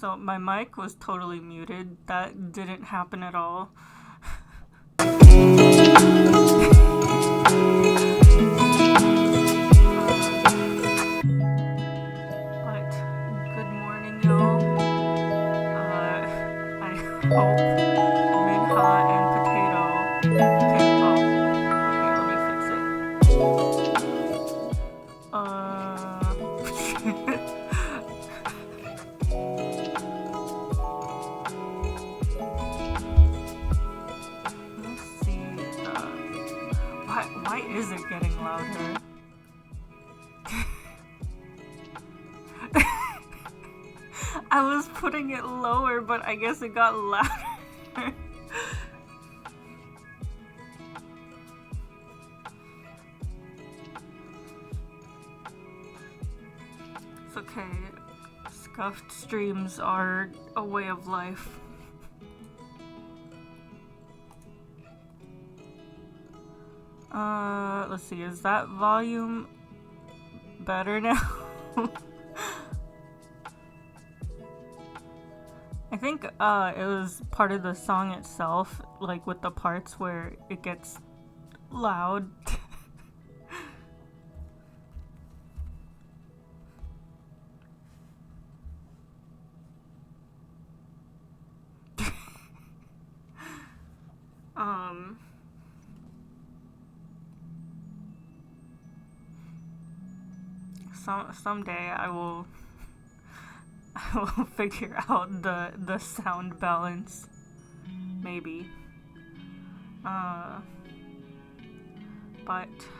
So my mic was totally muted. That didn't happen at all. But good morning, y'all. I hope Minha and Potato can. Oh, okay, let me fix it. Let's see. Why is it getting louder? I was putting it lower, but I guess it got louder. It's okay. Scuffed streams are a way of life. Let's see, is that volume better now? I think, it was part of the song itself, like with the parts where it gets loud. Someday I will figure out the sound balance. Maybe. But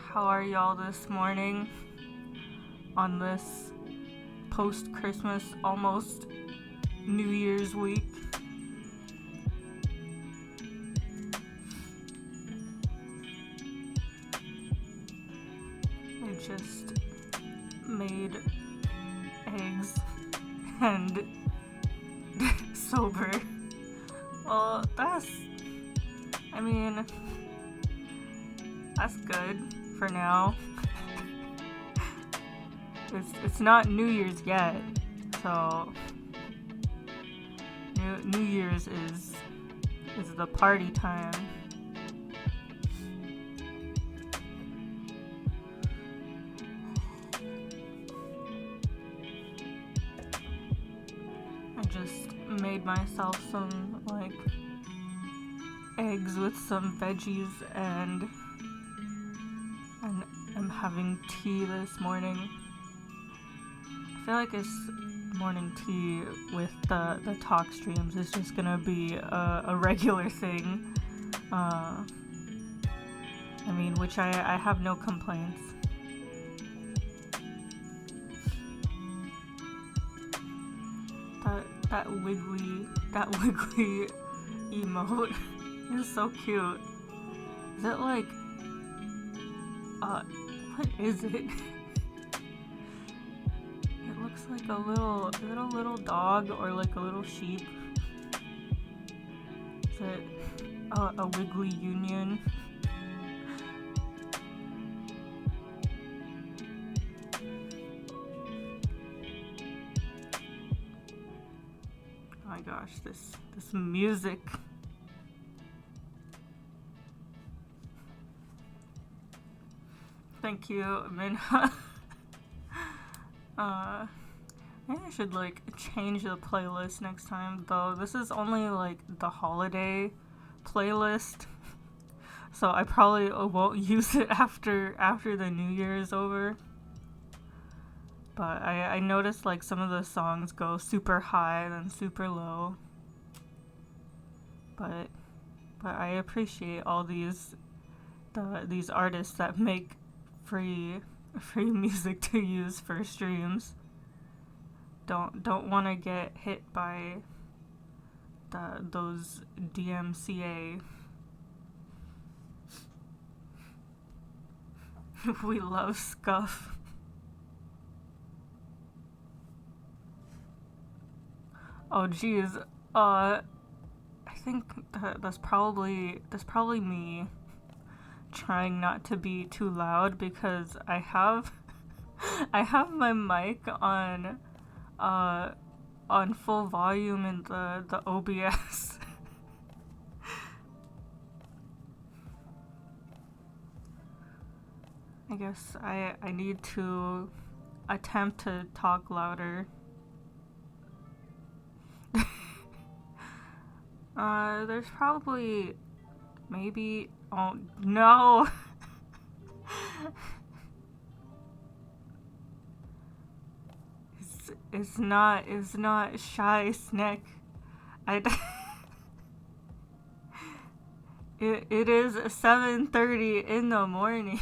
how are y'all this morning? On this post-Christmas, almost New Year's week? I just made eggs and sober. Well, that's good for now. It's not New Year's yet, so New Year's is the party time. Made myself some eggs with some veggies and I'm having tea this morning. I feel like this morning tea with the talk streams is just gonna be a regular thing. Which I have no complaints. That wiggly emote is so cute. Is it like, what is it? It looks like a little dog or like a little sheep. Is it a wiggly union? Oh my gosh, this music. Thank you, Minha. Maybe I should change the playlist next time, though. This is only the holiday playlist, so I probably won't use it after the New Year is over. But I noticed some of the songs go super high then super low. But I appreciate all these artists that make free music to use for streams. Don't want to get hit by those DMCA. We love scuff. Oh geez, I think that's probably me trying not to be too loud because I have my mic on on full volume in the OBS. I guess I need to attempt to talk louder. There's probably maybe, oh no. It's not shy snack. It is 7:30 in the morning.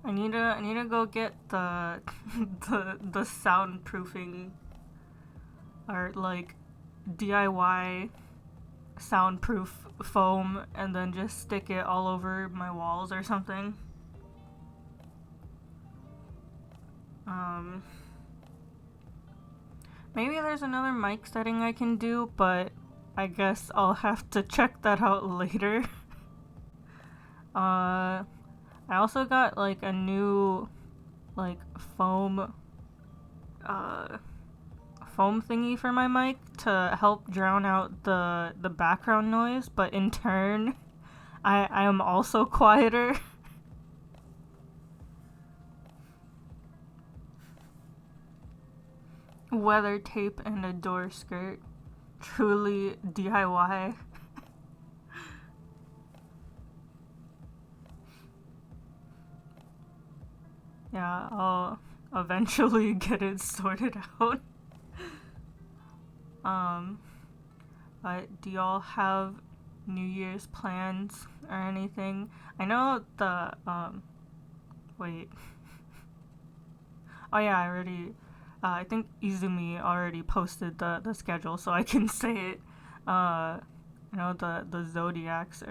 I need to go get the the soundproofing, or like DIY soundproof foam, and then just stick it all over my walls or something. Maybe there's another mic setting I can do, but I guess I'll have to check that out later. I also got like a new like foam thingy for my mic to help drown out the background noise, but in turn I am also quieter. Weather tape and a door skirt. Truly DIY. Yeah, I'll eventually get it sorted out. But do y'all have New Year's plans or anything? I know the, wait. Oh yeah, I think Izumi already posted the schedule, so I can say it. You know, the zodiacs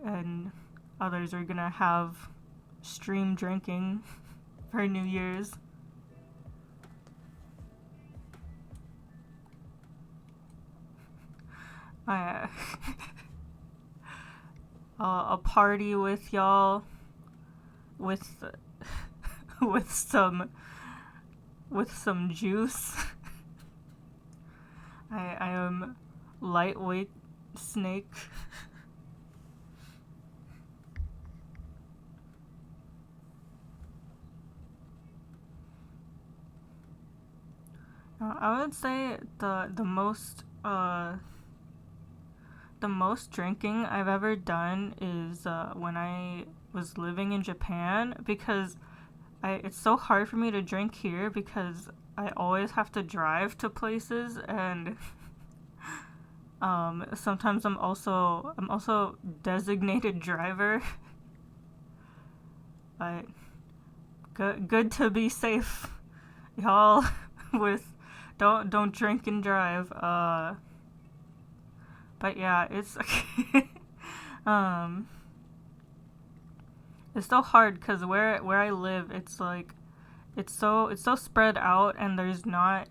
and others are gonna have stream drinking for New Year's. A party with y'all with with some juice. I am lightweight snake. I would say the most drinking I've ever done is when I was living in Japan, because it's so hard for me to drink here because I always have to drive to places, and sometimes I'm also designated driver. But good to be safe, y'all. With don't drink and drive. But yeah, it's it's so hard because where I live, it's like it's so spread out, and there's not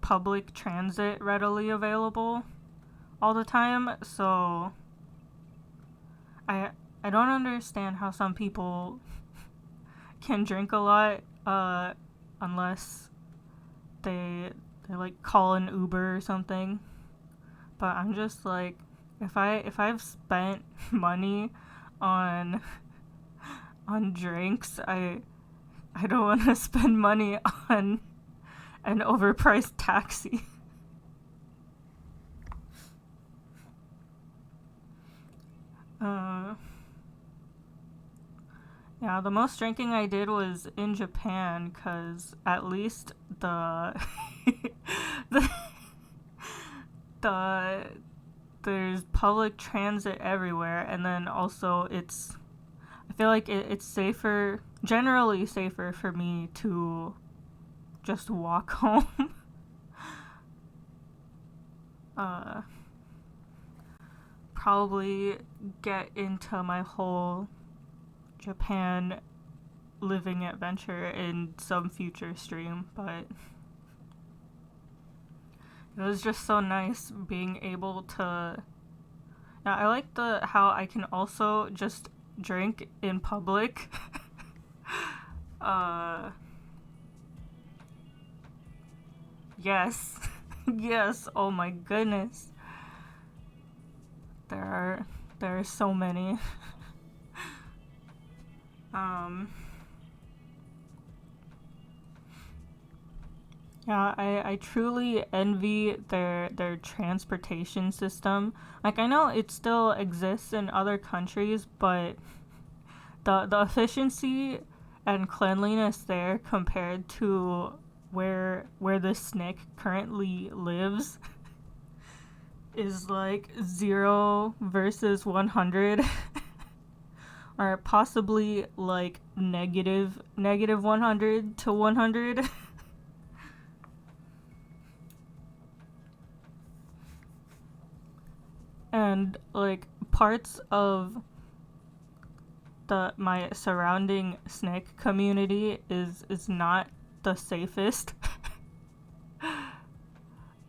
public transit readily available all the time. So I don't understand how some people can drink a lot unless they like call an Uber or something. But I'm just like, if I've spent money on drinks, I don't want to spend money on an overpriced taxi. Yeah, the most drinking I did was in Japan, because at least there's public transit everywhere, and then also I feel like it's safer, generally safer for me to just walk home. Probably get into my whole Japan living adventure in some future stream, but it was just so nice being able to. Yeah, I like how I can also just drink in public. Uh, yes. Yes, oh my goodness. There are so many. um, yeah, I truly envy their transportation system. Like, I know it still exists in other countries, but the efficiency and cleanliness there compared to where the snake currently lives is like 0 versus 100. Or possibly like negative 100 to 100. And like parts of my surrounding snake community is not the safest.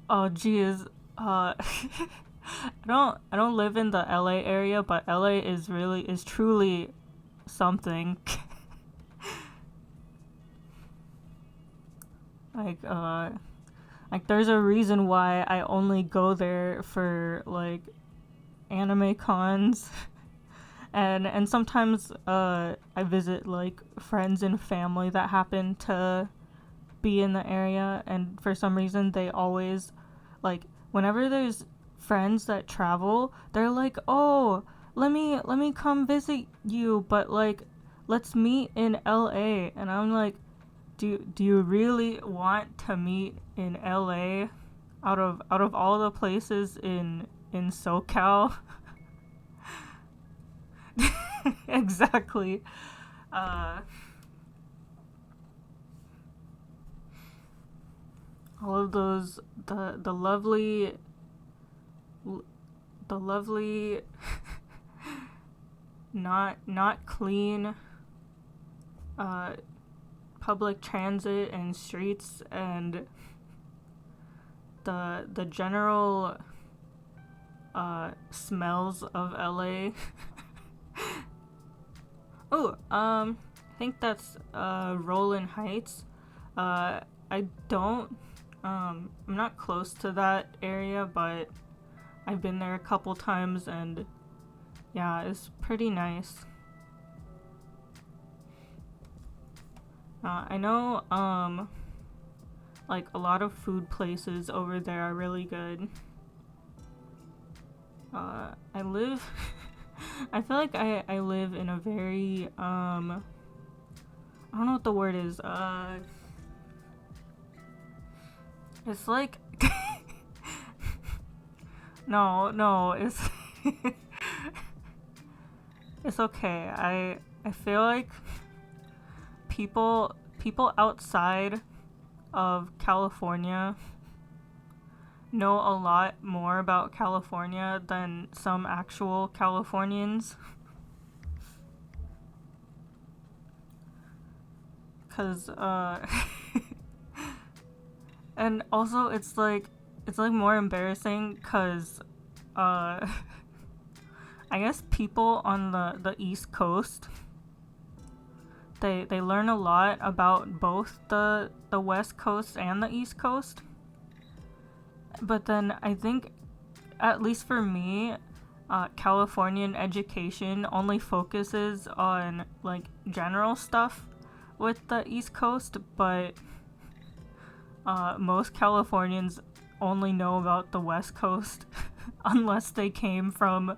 Oh geez. I don't live in the LA area, but LA is truly something. like like there's a reason why I only go there for like anime cons. And sometimes I visit like friends and family that happen to be in the area, and for some reason they always like whenever there's friends that travel, they're like, "Oh, let me come visit you, but like let's meet in LA." And I'm like, "Do you really want to meet in LA out of all the places in SoCal?" Exactly. Uh all of those the lovely not clean uh public transit and streets, and the general smells of LA. Oh, I think that's Roland Heights. I don't I'm not close to that area, but I've been there a couple times, and yeah, it's pretty nice. I know like a lot of food places over there are really good. I live I feel like I live in a very I don't know what the word is. It's like no, it's it's okay. I feel like people outside of California know a lot more about California than some actual Californians. Cause and also it's like more embarrassing cuz I guess people on the East Coast, they learn a lot about both the West Coast and the East Coast. But then I think, at least for me, Californian education only focuses on like general stuff with the East Coast, but most Californians only know about the West Coast unless they came from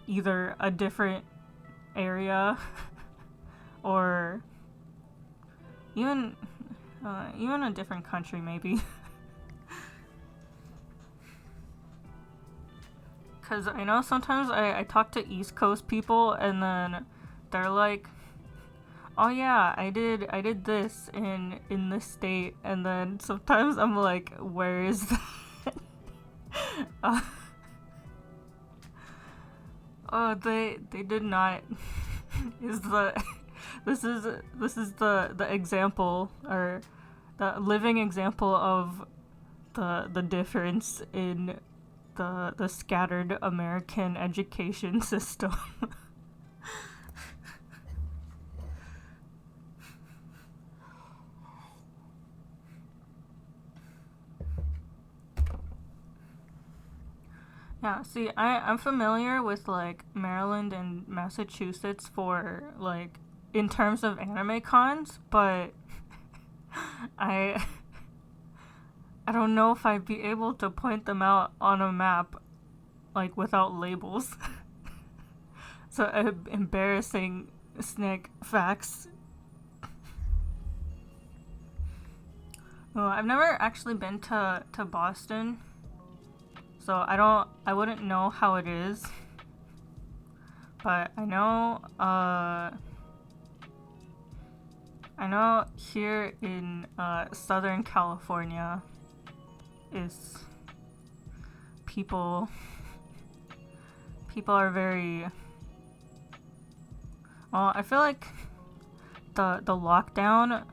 either a different area or even a different country, maybe. Because I know sometimes I talk to East Coast people, and then they're like, "Oh yeah, I did this in this state," and then sometimes I'm like, "Where is that?" Oh, they did not. Is the this is the example, or the living example of the difference in the scattered American education system. Yeah, see, I'm familiar with like Maryland and Massachusetts for like in terms of anime cons, but I I don't know if I'd be able to point them out on a map like without labels. So embarrassing snake facts. Oh, I've never actually been to Boston, so I wouldn't know how it is. But I know here in Southern California is people are very well, I feel like the lockdown,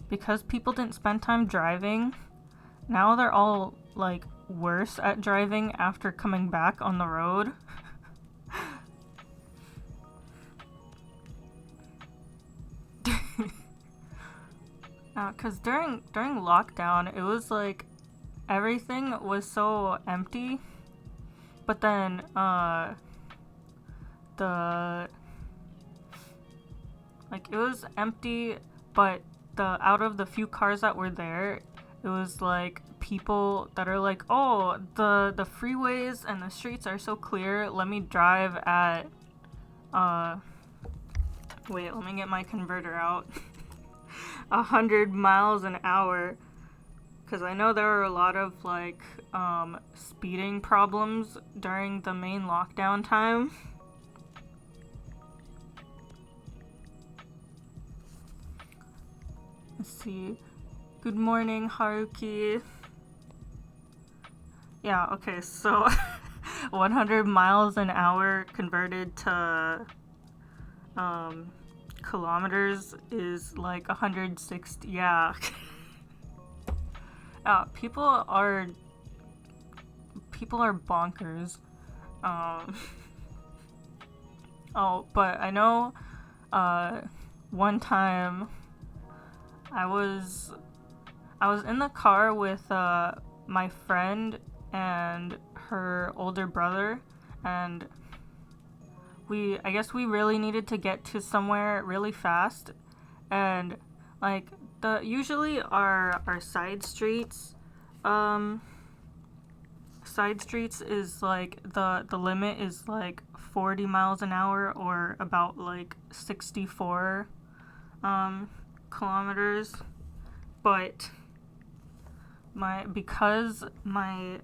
because people didn't spend time driving, now they're all like worse at driving after coming back on the road. Cause during lockdown, it was like everything was so empty, but then the like it was empty, but the out of the few cars that were there, it was like people that are like, oh, the freeways and the streets are so clear, let me drive at wait, let me get my converter out. 100 miles an hour, because I know there were a lot of like speeding problems during the main lockdown time. Let's see. Good morning, Haruki. Yeah, okay, so 100 miles an hour converted to kilometers is like 160. Yeah. People are bonkers. Oh, but I know one time I was in the car with my friend and her older brother, and I guess we really needed to get to somewhere really fast, and like usually our side streets is like the limit is like 40 miles an hour, or about like 64 kilometers, but because my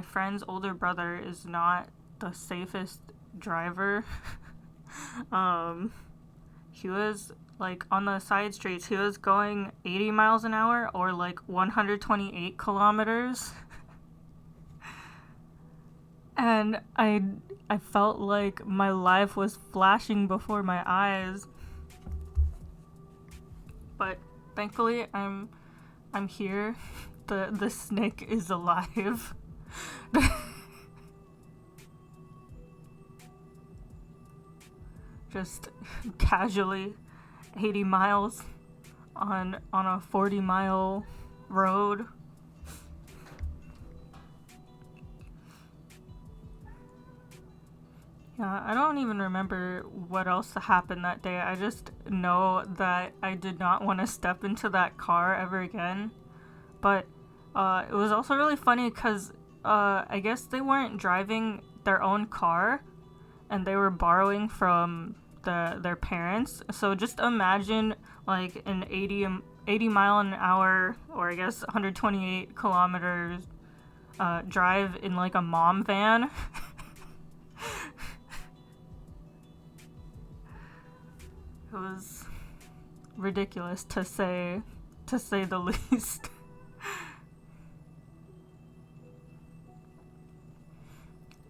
friend's older brother is not the safest driver, he was like on the side streets, he was going 80 miles an hour, or like 128 kilometers. And I felt like my life was flashing before my eyes. But thankfully I'm here. The snake is alive. Just casually 80 miles on a 40-mile road. Yeah, I don't even remember what else happened that day. I just know that I did not want to step into that car ever again. But it was also really funny because I guess they weren't driving their own car, and they were borrowing from their parents. So just imagine like an 80 mile an hour, or I guess 128 kilometers drive in like a mom van. It was ridiculous to say the least.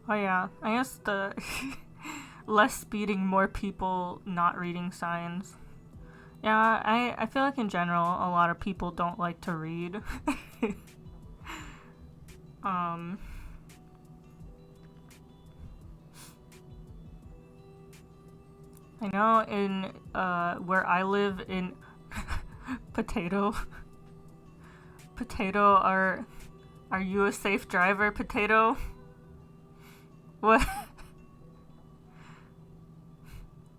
Oh yeah, I guess the less speeding, more people not reading signs. Yeah, I feel like in general a lot of people don't like to read. I know in where I live in Potato, are you a safe driver, Potato? What?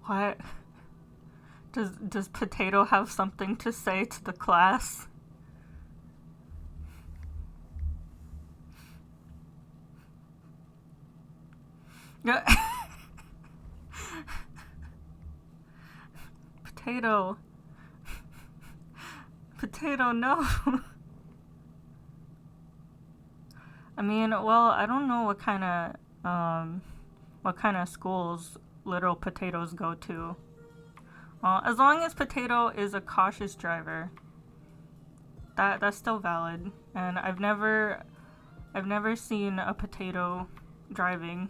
What? Does Potato have something to say to the class? Yeah. Potato. Potato, no. I mean, well, I don't know what kind of schools little Potatoes go to. As long as Potato is a cautious driver, that's still valid. And I've never seen a Potato driving.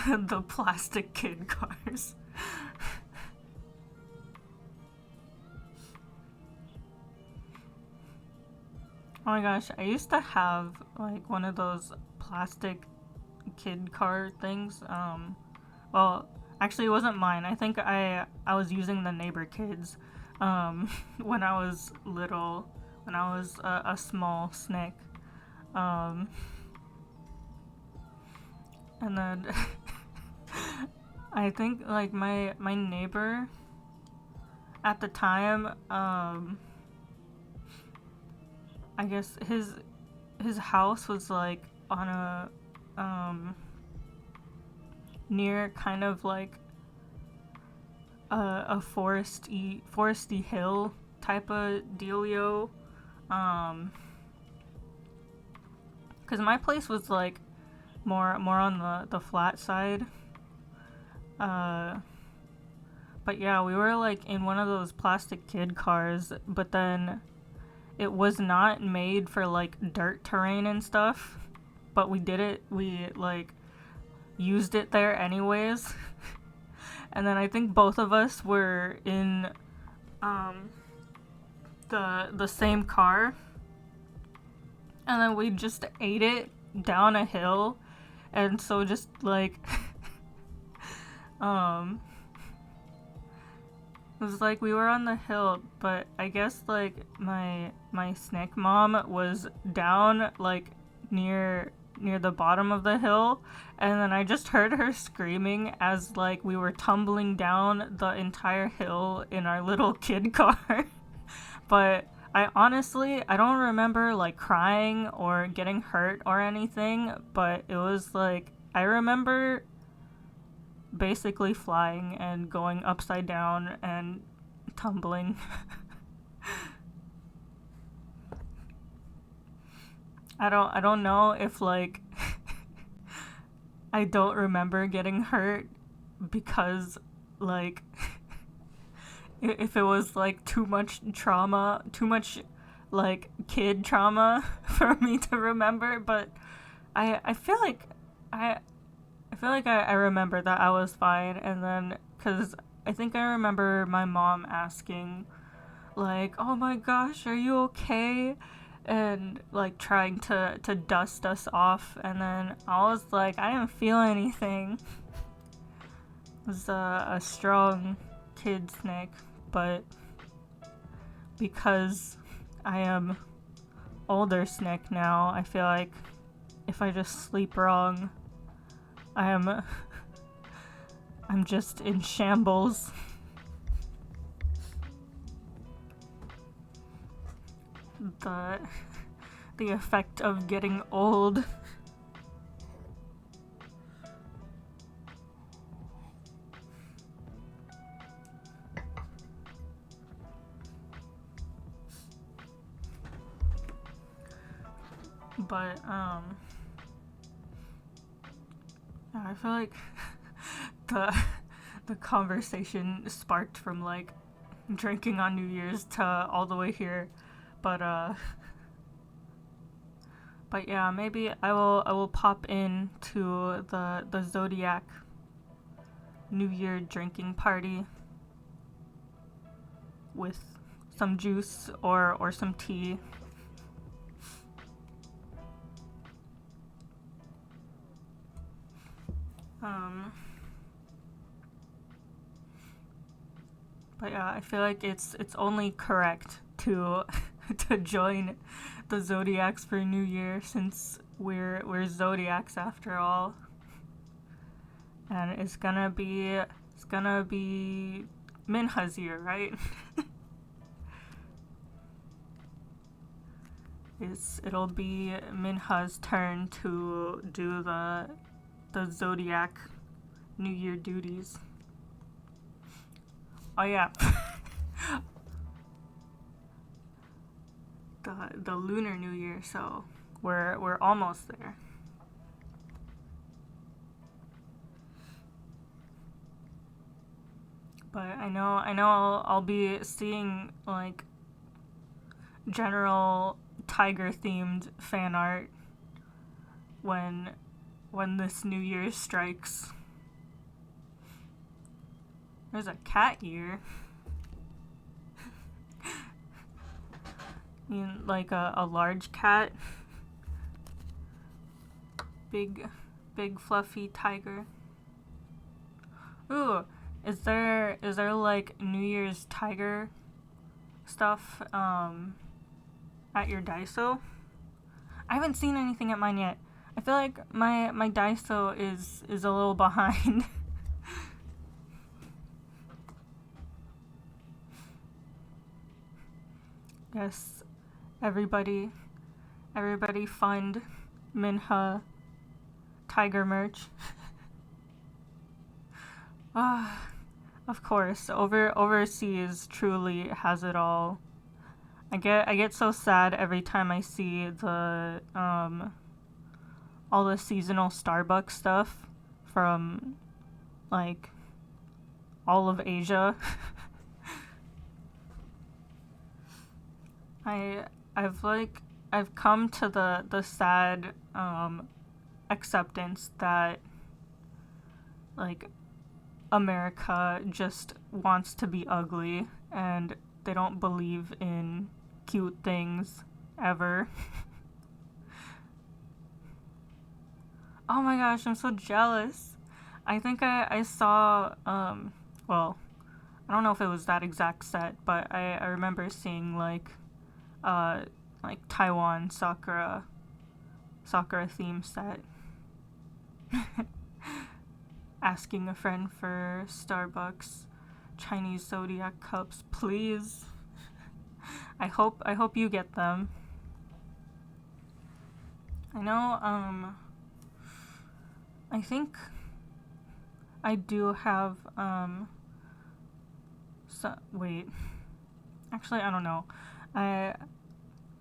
The plastic kid cars. Oh my gosh, I used to have like one of those plastic kid car things. Well, actually it wasn't mine. I think I was using the neighbor kids when I was little, when I was a small snake. And then I think like my neighbor at the time, I guess his house was like on a near kind of like a foresty hill type of dealio. Cause my place was like more on the flat side. But yeah, we were like in one of those plastic kid cars, but then it was not made for like dirt terrain and stuff. But we like used it there anyways. And then I think both of us were in the same car. And then we just ate it down a hill. And so just like it was like we were on the hill, but I guess like my snake mom was down like near the bottom of the hill, and then I just heard her screaming as like we were tumbling down the entire hill in our little kid car. But I don't remember like crying or getting hurt or anything, but it was like I remember basically flying and going upside down and tumbling. I don't know if like I don't remember getting hurt because like if it was like too much trauma, too much like kid trauma for me to remember, but I feel like I remember that I was fine. And then cuz I think I remember my mom asking like, "Oh my gosh, are you okay?" and like trying to dust us off, and then I was like, I didn't feel anything. It was a strong kid snake, but because I am older snake now, I feel like if I just sleep wrong, I'm just in shambles. The effect of getting old. But I feel like the conversation sparked from like drinking on New Year's to all the way here. But yeah, maybe I will pop in to the Zodiac New Year drinking party with some juice or some tea. Um, but yeah, I feel like it's only correct to to join the zodiacs for New Year, since we're zodiacs after all, and it's gonna be Minha's year, right? It'll be Minha's turn to do the zodiac New Year duties. Oh yeah. the Lunar New Year, so we're almost there. But I know I'll be seeing like general tiger themed fan art when this New Year strikes. There's a cat ear. I mean, like a large cat. Big fluffy tiger. Ooh, is there like New Year's tiger stuff at your Daiso? I haven't seen anything at mine yet. I feel like my Daiso is a little behind. Yes, everybody fund Minha tiger merch. Of course, overseas truly has it all. I get so sad every time I see the all the seasonal Starbucks stuff from like all of Asia. I've come to the sad acceptance that like America just wants to be ugly and they don't believe in cute things ever. Oh my gosh, I'm so jealous. I think I saw well, I don't know if it was that exact set, but I remember seeing like Taiwan Sakura theme set. Asking a friend for Starbucks Chinese zodiac cups, please. I hope you get them. I know I think I do have wait. Actually, I don't know.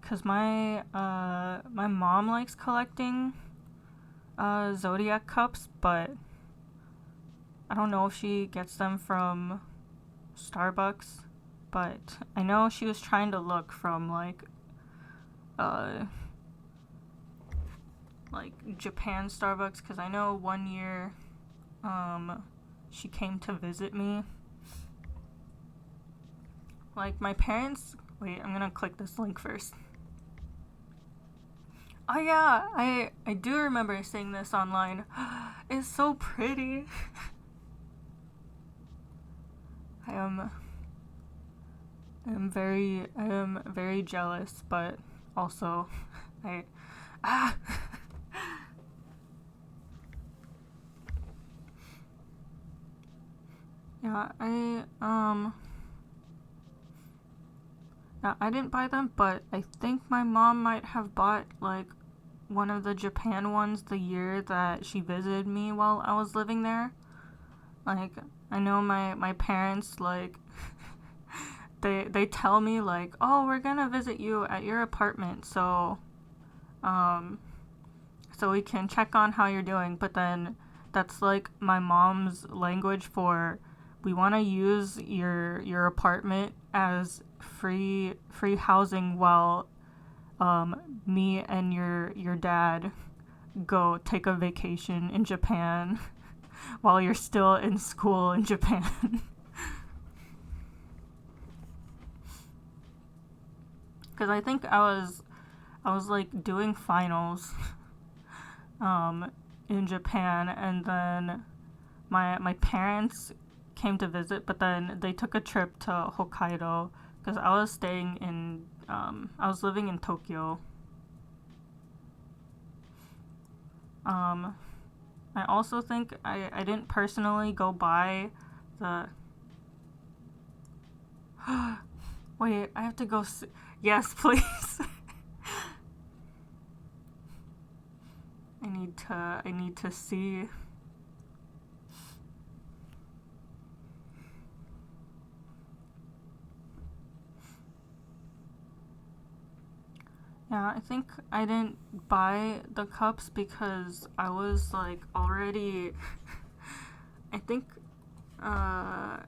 Cuz my mom likes collecting zodiac cups, but I don't know if she gets them from Starbucks, but I know she was trying to look from like Japan Starbucks, cuz I know one year she came to visit me. Like my parents, wait, I'm going to click this link first. Oh yeah, I do remember seeing this online. It's so pretty. I am very jealous, but also yeah, I didn't buy them, but I think my mom might have bought like one of the Japan ones the year that she visited me while I was living there. Like, I know my parents, like, they tell me, like, oh, we're gonna visit you at your apartment, so we can check on how you're doing. But then that's, like, my mom's language for, we want to use your apartment as free housing while me and your dad go take a vacation in Japan while you're still in school in Japan. Because I think I was like doing finals in Japan, and then my parents came to visit, but then they took a trip to Hokkaido because I was staying in I was living in Tokyo. I also think I didn't personally go buy the wait, I have to go see. Yes, please. I need to see. Yeah, I think I didn't buy the cups because I was like already I think oh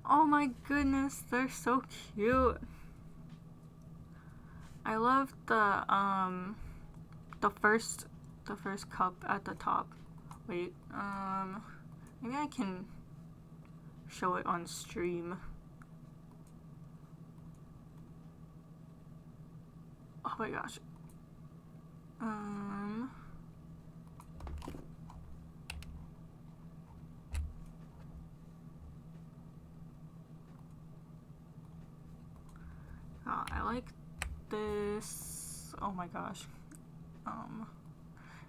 my goodness, they're so cute. I love the first cup at the top. Wait, maybe I can show it on stream. Oh my gosh. I like this. Oh my gosh.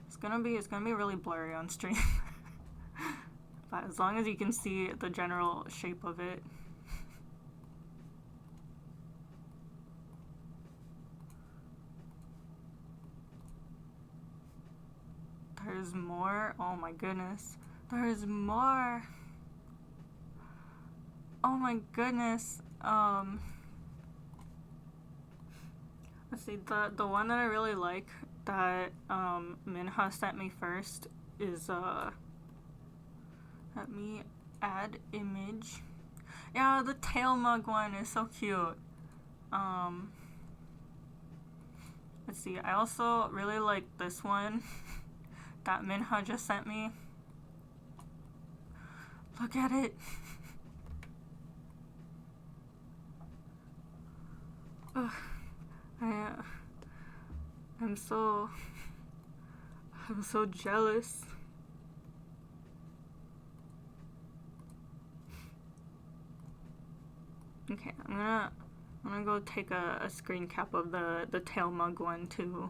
It's gonna be really blurry on stream. But as long as you can see the general shape of it. There's more. Oh my goodness. There's more. Oh my goodness. Let's see, the one that I really like that Minha sent me first is let me add image. Yeah, the tail mug one is so cute. Let's see, I also really like this one that Minha just sent me. Look at it. Ugh. I'm so jealous. Okay, I'm gonna go take a screen cap of the tail mug one too.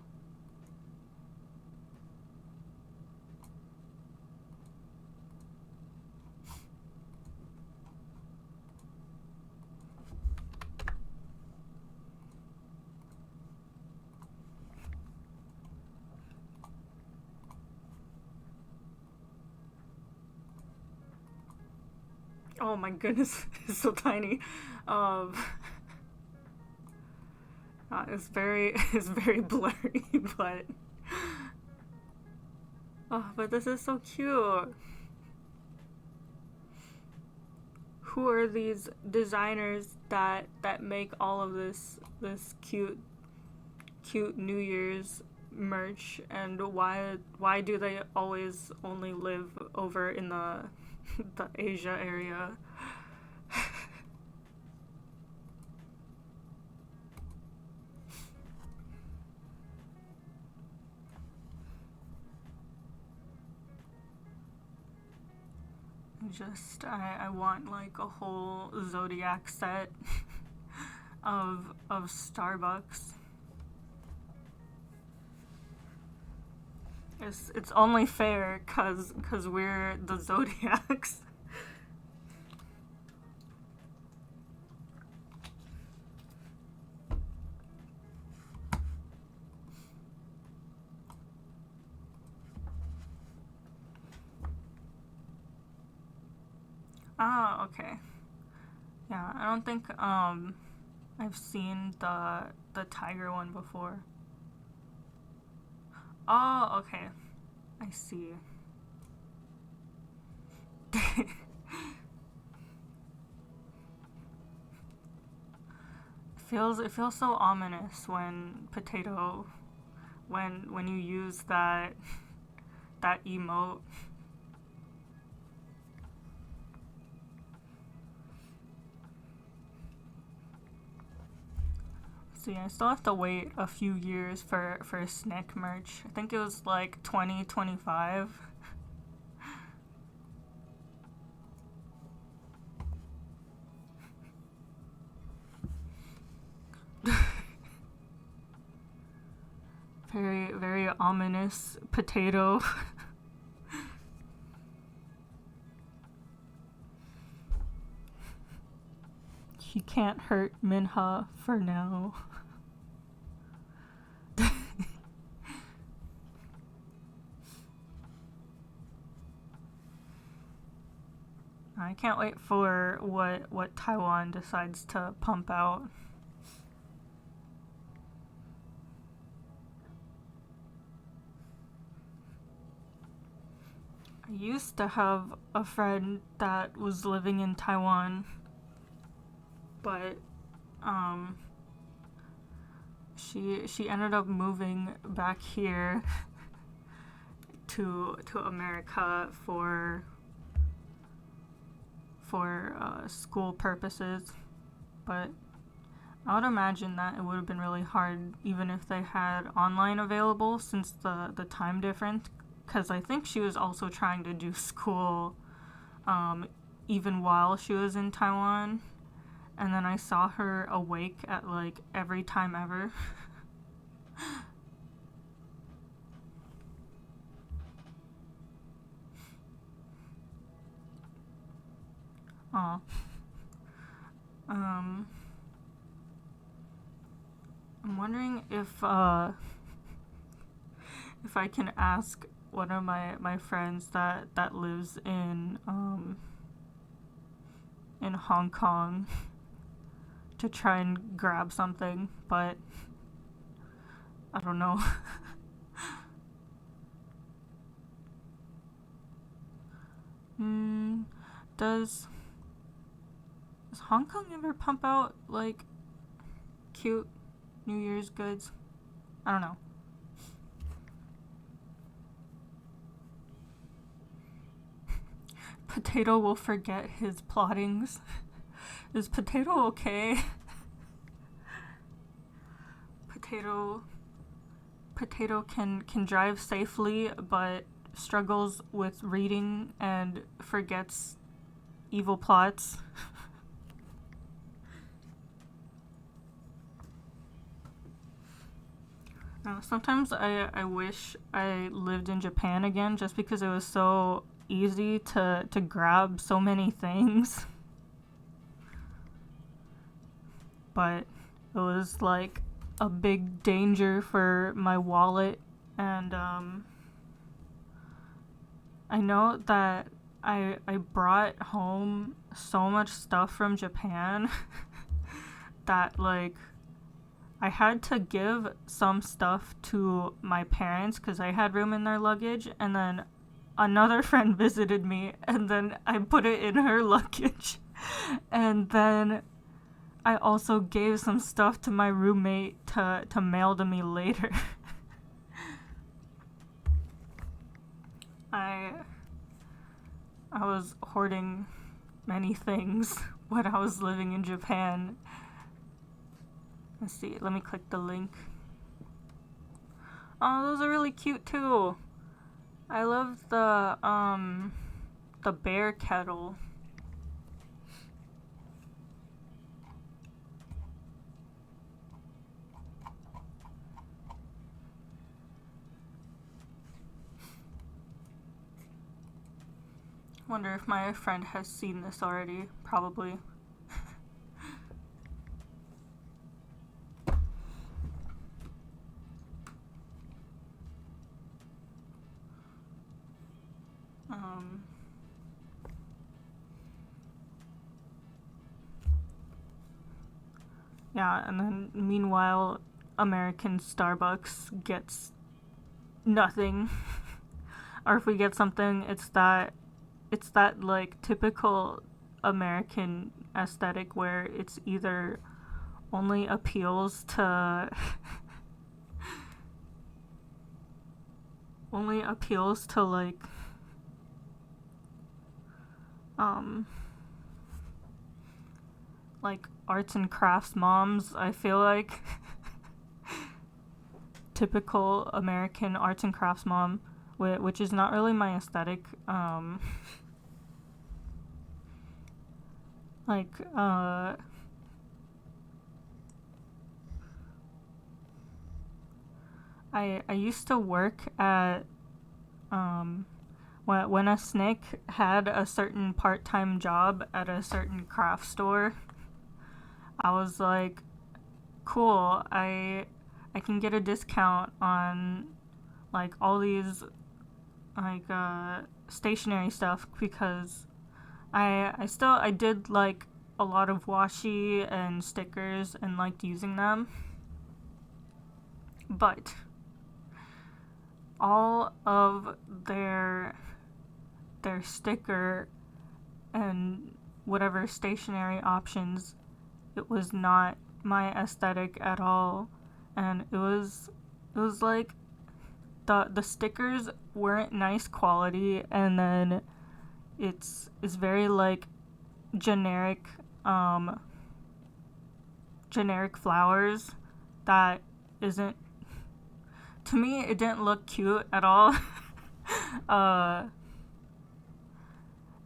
Oh my goodness, it's so tiny. It's very blurry, but this is so cute. Who are these designers that make all of this cute New Year's merch, and why do they always only live over in the Asia area? I want like a whole zodiac set of Starbucks. It's only fair cause we're the zodiacs. Ah, okay. Yeah, I don't think I've seen the tiger one before. Oh, okay. I see. It feels so ominous when when you use that emote. See, I still have to wait a few years for Snick merch. I think it was like 2025. Very, very ominous potato. He can't hurt Minha for now. I can't wait for what Taiwan decides to pump out. I used to have a friend that was living in Taiwan, but she ended up moving back here to America for school purposes. But I would imagine that it would have been really hard even if they had online available, since the time difference, because I think she was also trying to do school even while she was in Taiwan. And then I saw her awake at like every time ever. Aw. I'm wondering if I can ask one of my friends that lives in Hong Kong to try and grab something, but I don't know. Does Hong Kong ever pump out like cute New Year's goods? I don't know. Potato will forget his plottings. Is Potato okay? Potato can drive safely, but struggles with reading and forgets evil plots. Sometimes I wish I lived in Japan again, just because it was so easy to grab so many things. But it was like a big danger for my wallet, and I know that I brought home so much stuff from Japan that like I had to give some stuff to my parents because I had room in their luggage, and then another friend visited me, and then I put it in her luggage. And then I also gave some stuff to my roommate to mail to me later. I was hoarding many things when I was living in Japan. Let's see, let me click the link. Oh, those are really cute too. I love the bear kettle. Wonder if my friend has seen this already. Probably. Yeah, and then meanwhile, American Starbucks gets nothing. Or if we get something, it's that like typical American aesthetic where it's either only appeals to like like arts and crafts moms, I feel like. Typical American arts and crafts mom, which is not really my aesthetic. Like, I used to work at, when a snake had a certain part-time job at a certain craft store. I was like, cool, I can get a discount on like all these like stationery stuff because I did like a lot of washi and stickers and liked using them. But all of their sticker and whatever stationery options, it was not my aesthetic at all. And it was like the stickers weren't nice quality, and then it's very like generic flowers that isn't, to me it didn't look cute at all.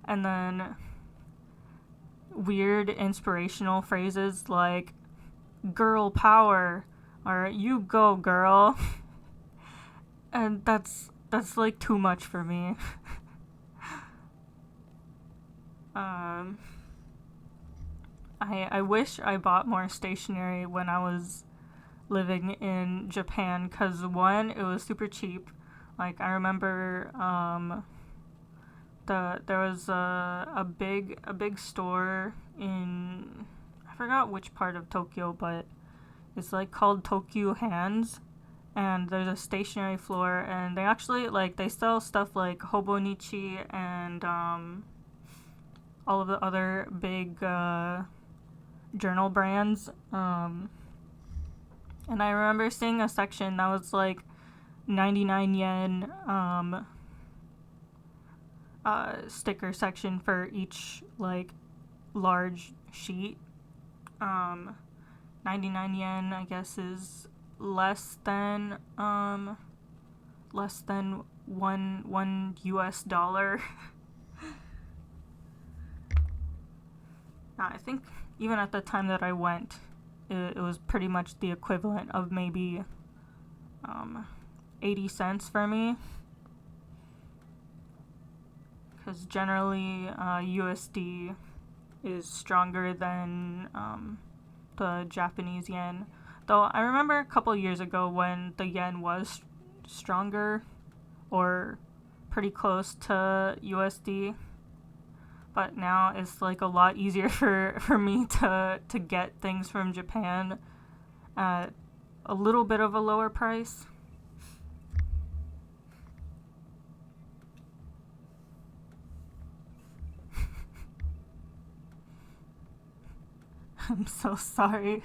And then weird inspirational phrases like girl power or you go girl. And that's like too much for me. I wish I bought more stationery when I was living in Japan, because one, it was super cheap. Like, I remember there was a big store in, I forgot which part of Tokyo, but it's like called Tokyo Hands, and there's a stationery floor, and they actually like they sell stuff like Hobonichi and all of the other big journal brands. And I remember seeing a section that was like 99 yen sticker section for each like large sheet. 99 yen, I guess, is less than one US dollar. I think even at the time that I went, it was pretty much the equivalent of maybe 80 cents for me. Because generally USD is stronger than the Japanese yen. Though I remember a couple years ago when the yen was stronger or pretty close to USD. But now it's like a lot easier for me to get things from Japan at a little bit of a lower price. I'm so sorry.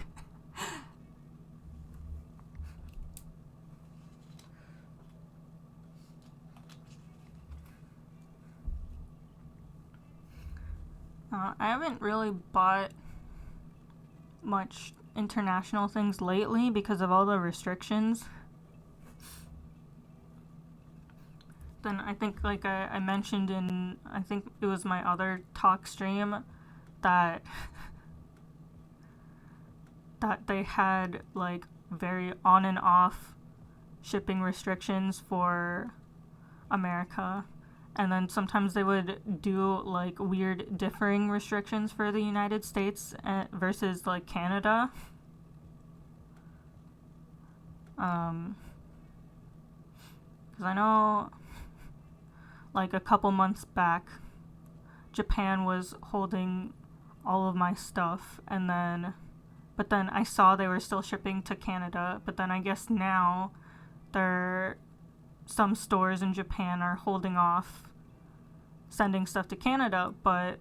I haven't really bought much international things lately because of all the restrictions. Then I think, like I mentioned in, I think it was my other talk stream, that they had like very on and off shipping restrictions for America. And then sometimes they would do like weird differing restrictions for the United States versus like Canada. Because I know like a couple months back, Japan was holding all of my stuff, but then I saw they were still shipping to Canada, but then I guess now some stores in Japan are holding off sending stuff to Canada, but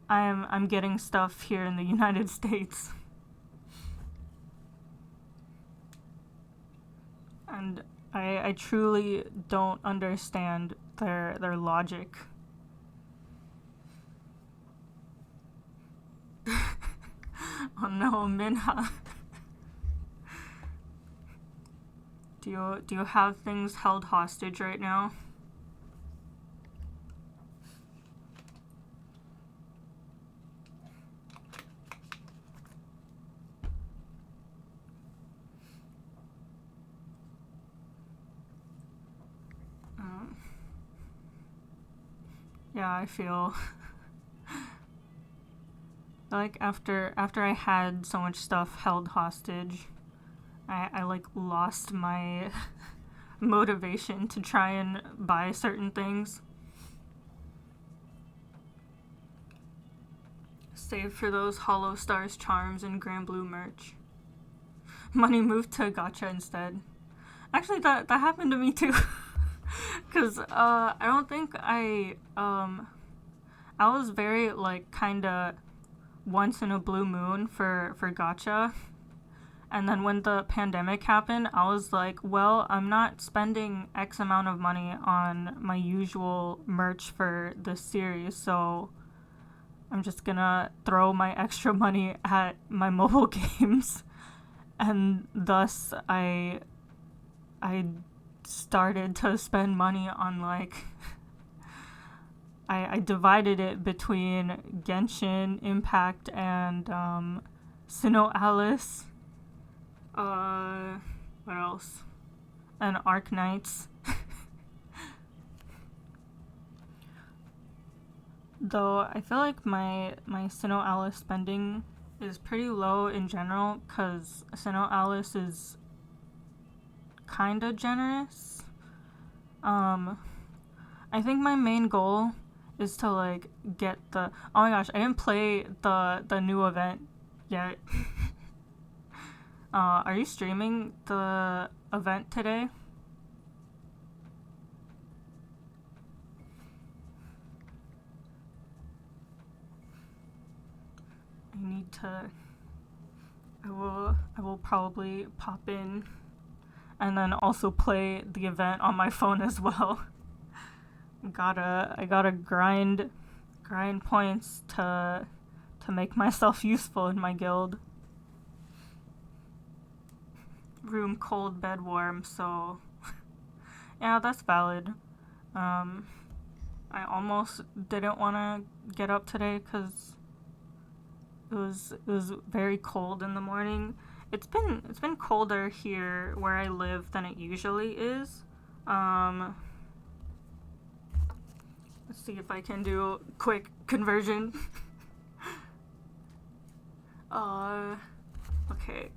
I'm getting stuff here in the United States. And I truly don't understand their logic. Oh no, Minha. Do you have things held hostage right now? Yeah, I feel like after I had so much stuff held hostage, I like lost my motivation to try and buy certain things. Save for those Hollow Stars charms and Grand Blue merch. Money moved to gacha instead. Actually, that happened to me too. Cause I don't think I was very like kinda once in a blue moon for gacha. And then when the pandemic happened, I was like, well, I'm not spending X amount of money on my usual merch for this series, so I'm just gonna throw my extra money at my mobile games. And thus I started to spend money on like I divided it between Genshin Impact and Sinnoh Alice. What else? And Arc Knights. Though I feel like my Sinnoh Alice spending is pretty low in general, because Sinnoh Alice is kinda generous. I think my main goal is to like get the, oh my gosh, I didn't play the new event yet. Are you streaming the event today? I need to, I will probably pop in and then also play the event on my phone as well. I gotta grind points to make myself useful in my guild. Room cold, bed warm, so yeah, that's valid. I almost didn't want to get up today because it was very cold in the morning. It's been colder here where I live than it usually is. Let's see if I can do quick conversion. Okay.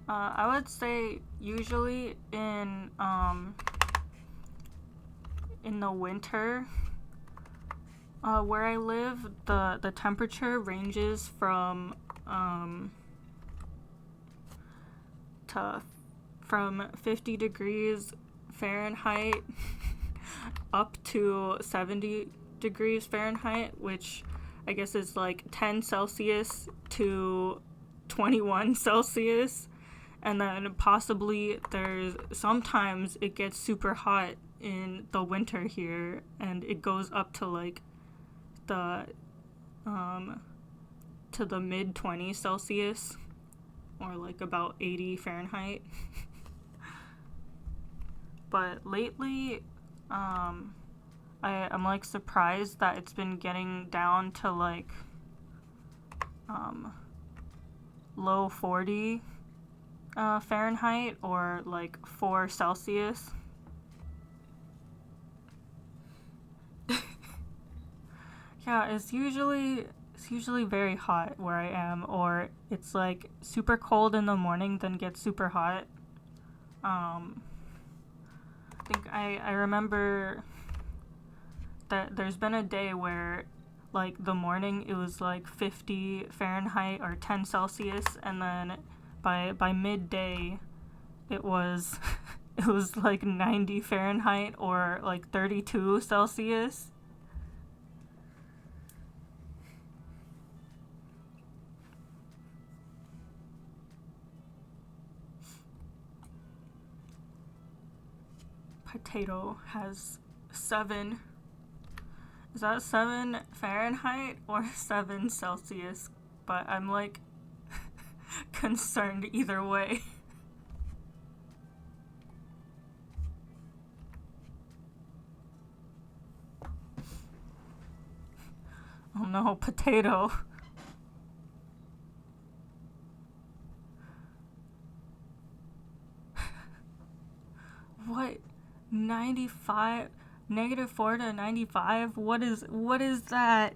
I would say usually in the winter, where I live, the temperature ranges from from 50 degrees Fahrenheit up to 70 degrees Fahrenheit, which I guess is like 10 Celsius to 21 Celsius. And then possibly sometimes it gets super hot in the winter here, and it goes up to like the to the mid 20s Celsius, or like about 80 Fahrenheit. But lately, I'm like surprised that it's been getting down to like low 40 Fahrenheit, or like 4 Celsius. Yeah, it's usually very hot where I am, or it's like super cold in the morning, then gets super hot. I think I remember that there's been a day where like the morning it was like 50 Fahrenheit or 10 Celsius, and then by midday it was it was like 90 Fahrenheit or like 32 Celsius. potato has 7. Is that 7 Fahrenheit or 7 Celsius? But I'm like concerned either way. Oh no, potato. What? 95? -4 to 95? What is that?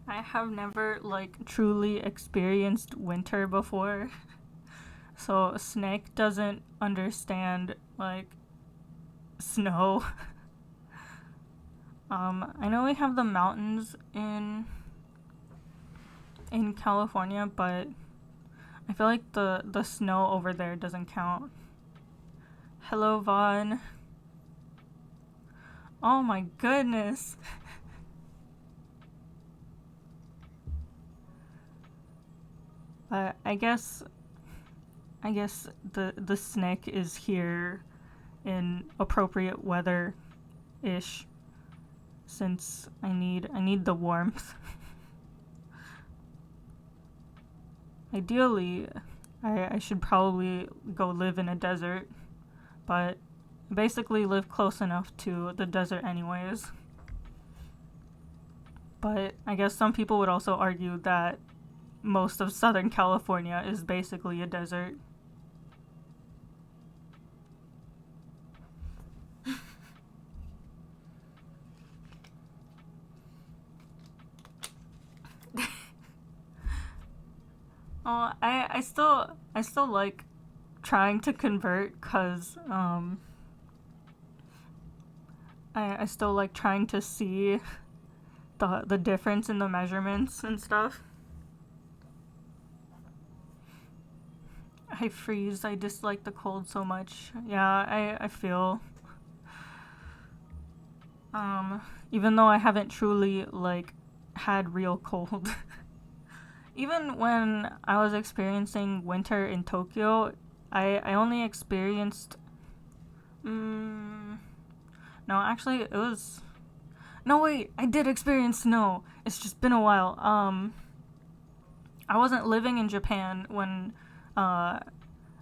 I have never like truly experienced winter before. So Snake doesn't understand like snow. I know we have the mountains in California, but I feel like the snow over there doesn't count. Hello, Vaughn. Oh my goodness. But I guess the snake is here in appropriate weather ish, since I need the warmth. Ideally, I should probably go live in a desert, but I basically live close enough to the desert anyways. But I guess some people would also argue that most of Southern California is basically a desert. Oh, I still like trying to convert, cause I still like trying to see the difference in the measurements and stuff. I freeze. I dislike the cold so much. Yeah, I feel. Even though I haven't truly like had real cold. Even when I was experiencing winter in Tokyo, I only experienced. No, actually, it was. No, wait, I did experience snow. It's just been a while. I wasn't living in Japan when I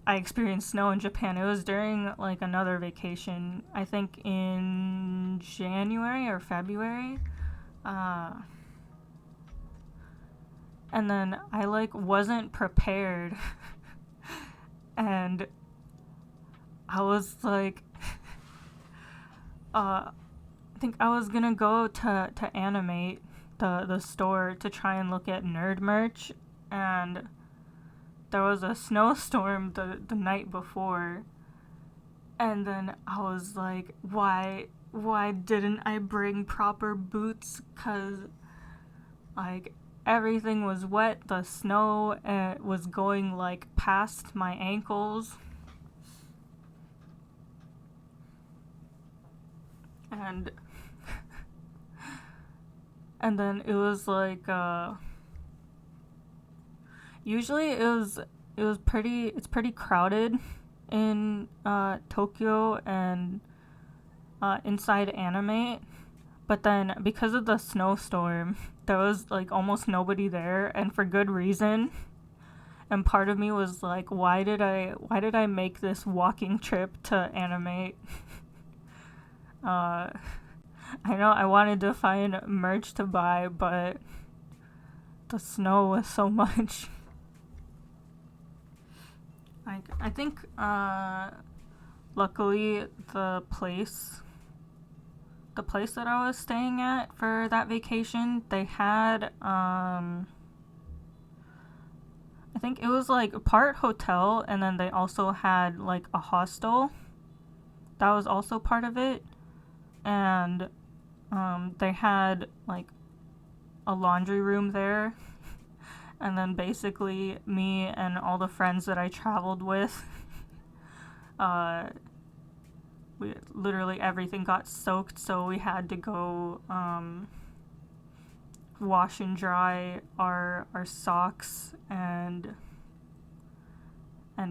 experienced snow in Japan. It was during like another vacation, I think in January or February. And then I like wasn't prepared. And I was like I think I was gonna go to Animate, the store, to try and look at nerd merch, and there was a snowstorm the night before, and then I was like, why didn't I bring proper boots? 'Cause like everything was wet, the snow was going like past my ankles, and then it was like usually it's pretty crowded in Tokyo and inside Animate, but then because of the snowstorm there was like almost nobody there, and for good reason. And part of me was like, why did I make this walking trip to Animate? I know I wanted to find merch to buy, but the snow was so much. Like, I think, luckily the place that I was staying at for that vacation, they had, I think it was like part hotel, and then they also had like a hostel. That was also part of it. And they had like a laundry room there. And then basically me and all the friends that I traveled with, we literally everything got soaked, so we had to go wash and dry our socks and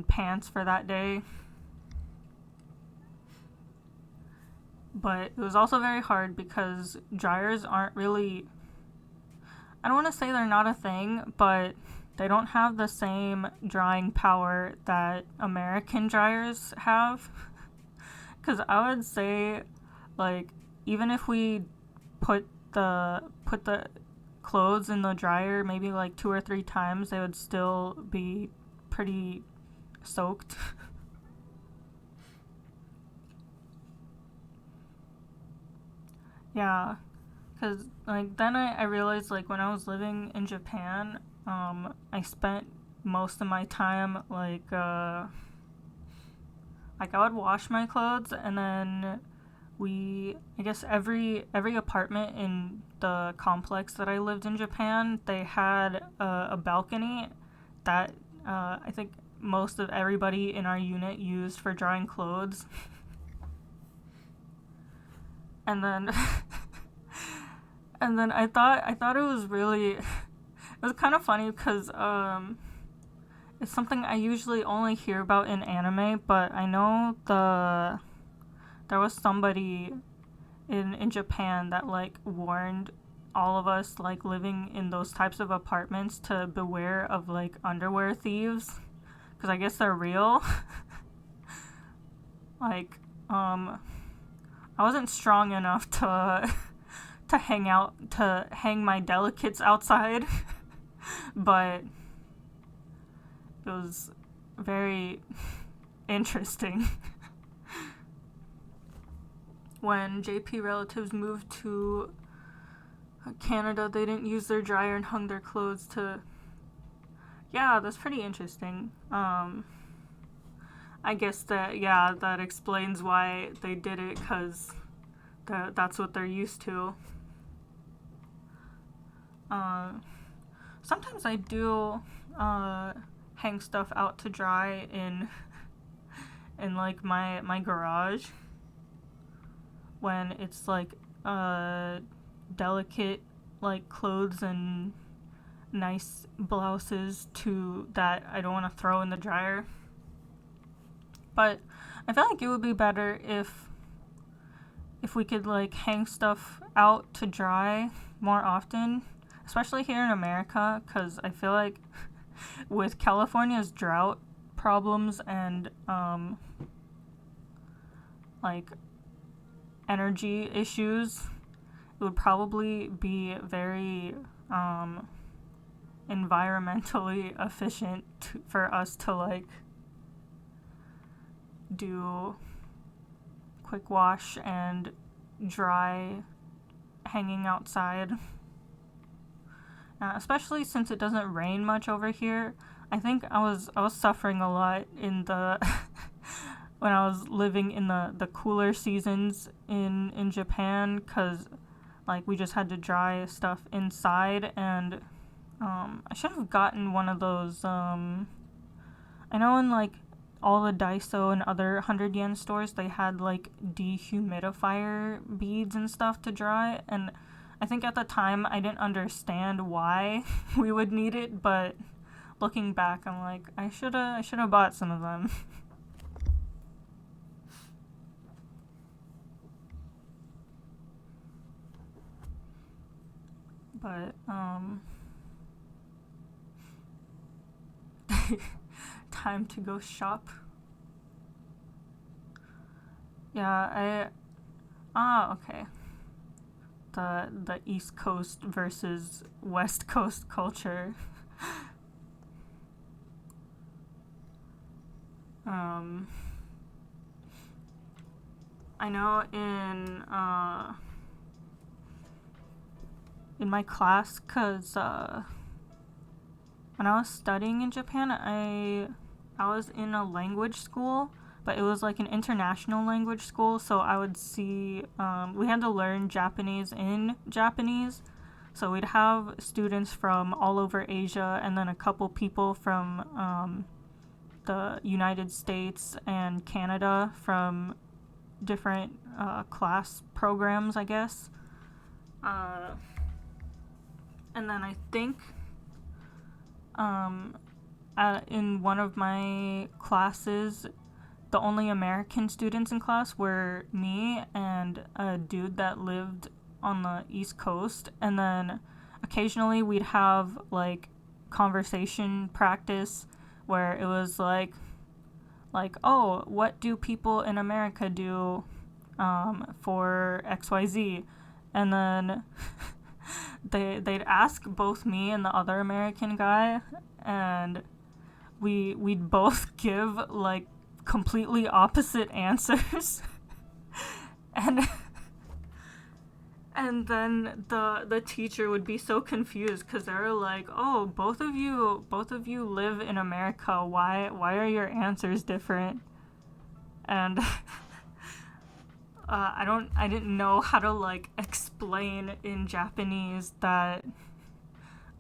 pants for that day. But it was also very hard because dryers aren't really, I don't want to say they're not a thing, but they don't have the same drying power that American dryers have. Because I would say, like, even if we put the clothes in the dryer maybe like 2 or 3 times, they would still be pretty soaked. Yeah, because like then I realized, like, when I was living in Japan, I spent most of my time like I would wash my clothes, and then I guess every apartment in the complex that I lived in Japan, they had a balcony that I think most of everybody in our unit used for drying clothes. And then and then I thought it was really it was kind of funny because it's something I usually only hear about in anime, but I know there was somebody in Japan that like warned all of us like living in those types of apartments to beware of like underwear thieves, because I guess they're real. Like I wasn't strong enough to hang my delicates outside, but it was very interesting. When JP relatives moved to Canada, they didn't use their dryer and hung their clothes to. Yeah, that's pretty interesting. I guess that explains why they did it, because that's what they're used to. Sometimes I do hang stuff out to dry in like my garage when it's like delicate like clothes and nice blouses that I don't want to throw in the dryer. But I feel like it would be better if we could like hang stuff out to dry more often, especially here in America, because I feel like with California's drought problems and like energy issues, it would probably be very environmentally efficient for us to like do quick wash and dry hanging outside. Especially since it doesn't rain much over here. I think I was suffering a lot in the when I was living in the cooler seasons in Japan, because like we just had to dry stuff inside, and I should have gotten one of those I know in like all the Daiso and other 100 yen stores, they had like dehumidifier beads and stuff to dry, and I think at the time I didn't understand why we would need it, but looking back, I'm like, I should have bought some of them. But time to go shop. Yeah, okay. The East Coast versus West Coast culture. I know in my class, because when I was studying in Japan, I was in a language school, but it was like an international language school, so I would see, we had to learn Japanese in Japanese, so we'd have students from all over Asia, and then a couple people from the United States and Canada from different class programs, I guess. And then I think in one of my classes, the only American students in class were me and a dude that lived on the East Coast. And then occasionally we'd have like conversation practice where it was like, oh, what do people in America do for XYZ? And then they'd ask both me and the other American guy, and we'd both give like completely opposite answers. And then the teacher would be so confused because they were like, "Oh, both of you live in America. Why are your answers different?" And I didn't know how to like explain in Japanese that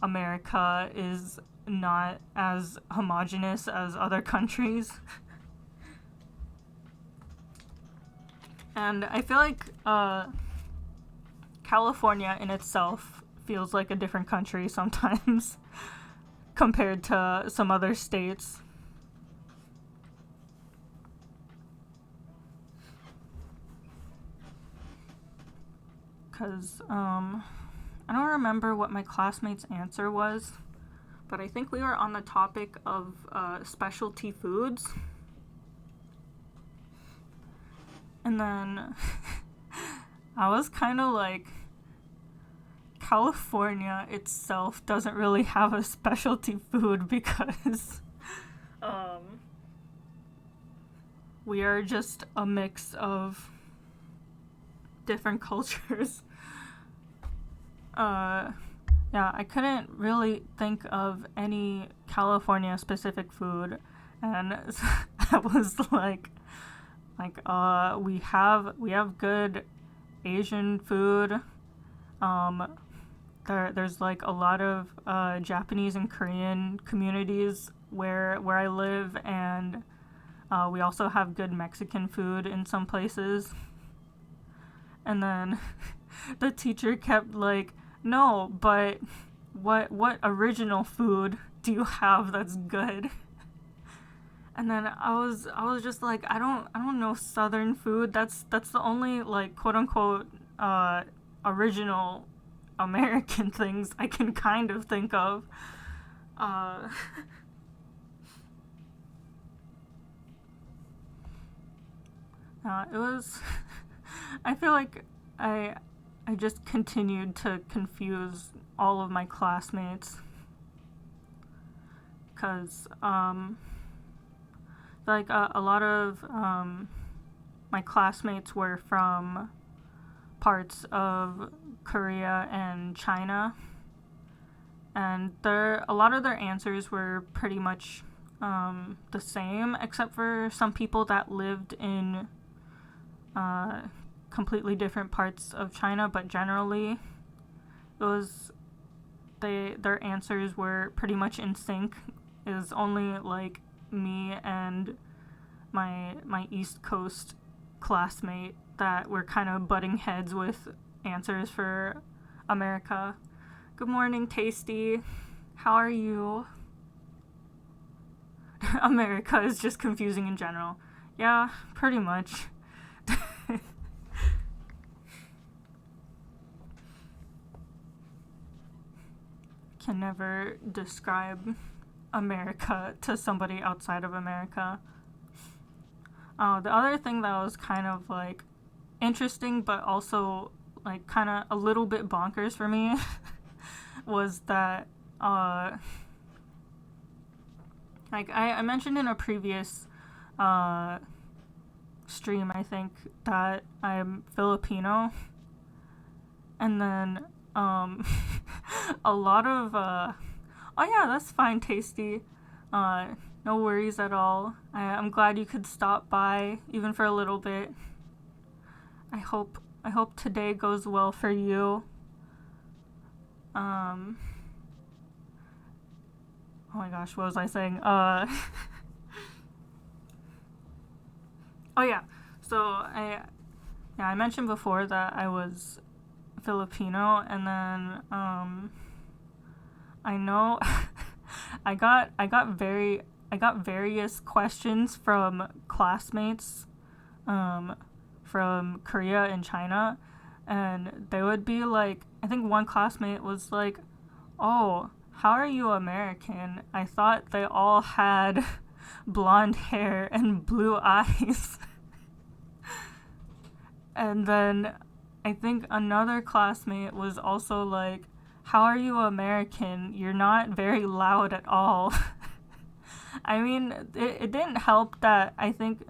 America is not as homogenous as other countries. And I feel like California in itself feels like a different country sometimes compared to some other states. Because I don't remember what my classmate's answer was, but I think we were on the topic of specialty foods. And then I was kind of like, California itself doesn't really have a specialty food because we are just a mix of different cultures. Yeah, I couldn't really think of any California specific food, and I was like we have good Asian food. There's like a lot of Japanese and Korean communities where I live, and we also have good Mexican food in some places. And then the teacher kept like, "No, but what original food do you have that's good?" And then I was just like, I don't know Southern food. That's the only like quote unquote original American things I can kind of think of. It was. I feel like I just continued to confuse all of my classmates, because like a lot of my classmates were from parts of Korea and China, and a lot of their answers were pretty much the same, except for some people that lived in completely different parts of China, but generally it was their answers were pretty much in sync. It was only like me and my East Coast classmate that were kind of butting heads with answers for America. Good morning, Tasty. How are you? America is just confusing in general. Yeah, pretty much. Can never describe America to somebody outside of America. The other thing that was kind of like interesting but also like kind of a little bit bonkers for me was that like I mentioned in a previous stream, I think, that I'm Filipino, and then a lot of oh yeah, that's fine, Tasty. No worries at all. I'm glad you could stop by even for a little bit. I hope today goes well for you. Oh my gosh, what was I saying? Oh yeah. So I mentioned before that I was Filipino, and then I know. I got various questions from classmates from Korea and China, and they would be like, I think one classmate was like, "Oh, how are you American? I thought they all had blonde hair and blue eyes." And then I think another classmate was also like, "How are you American? You're not very loud at all." I mean, it didn't help that I think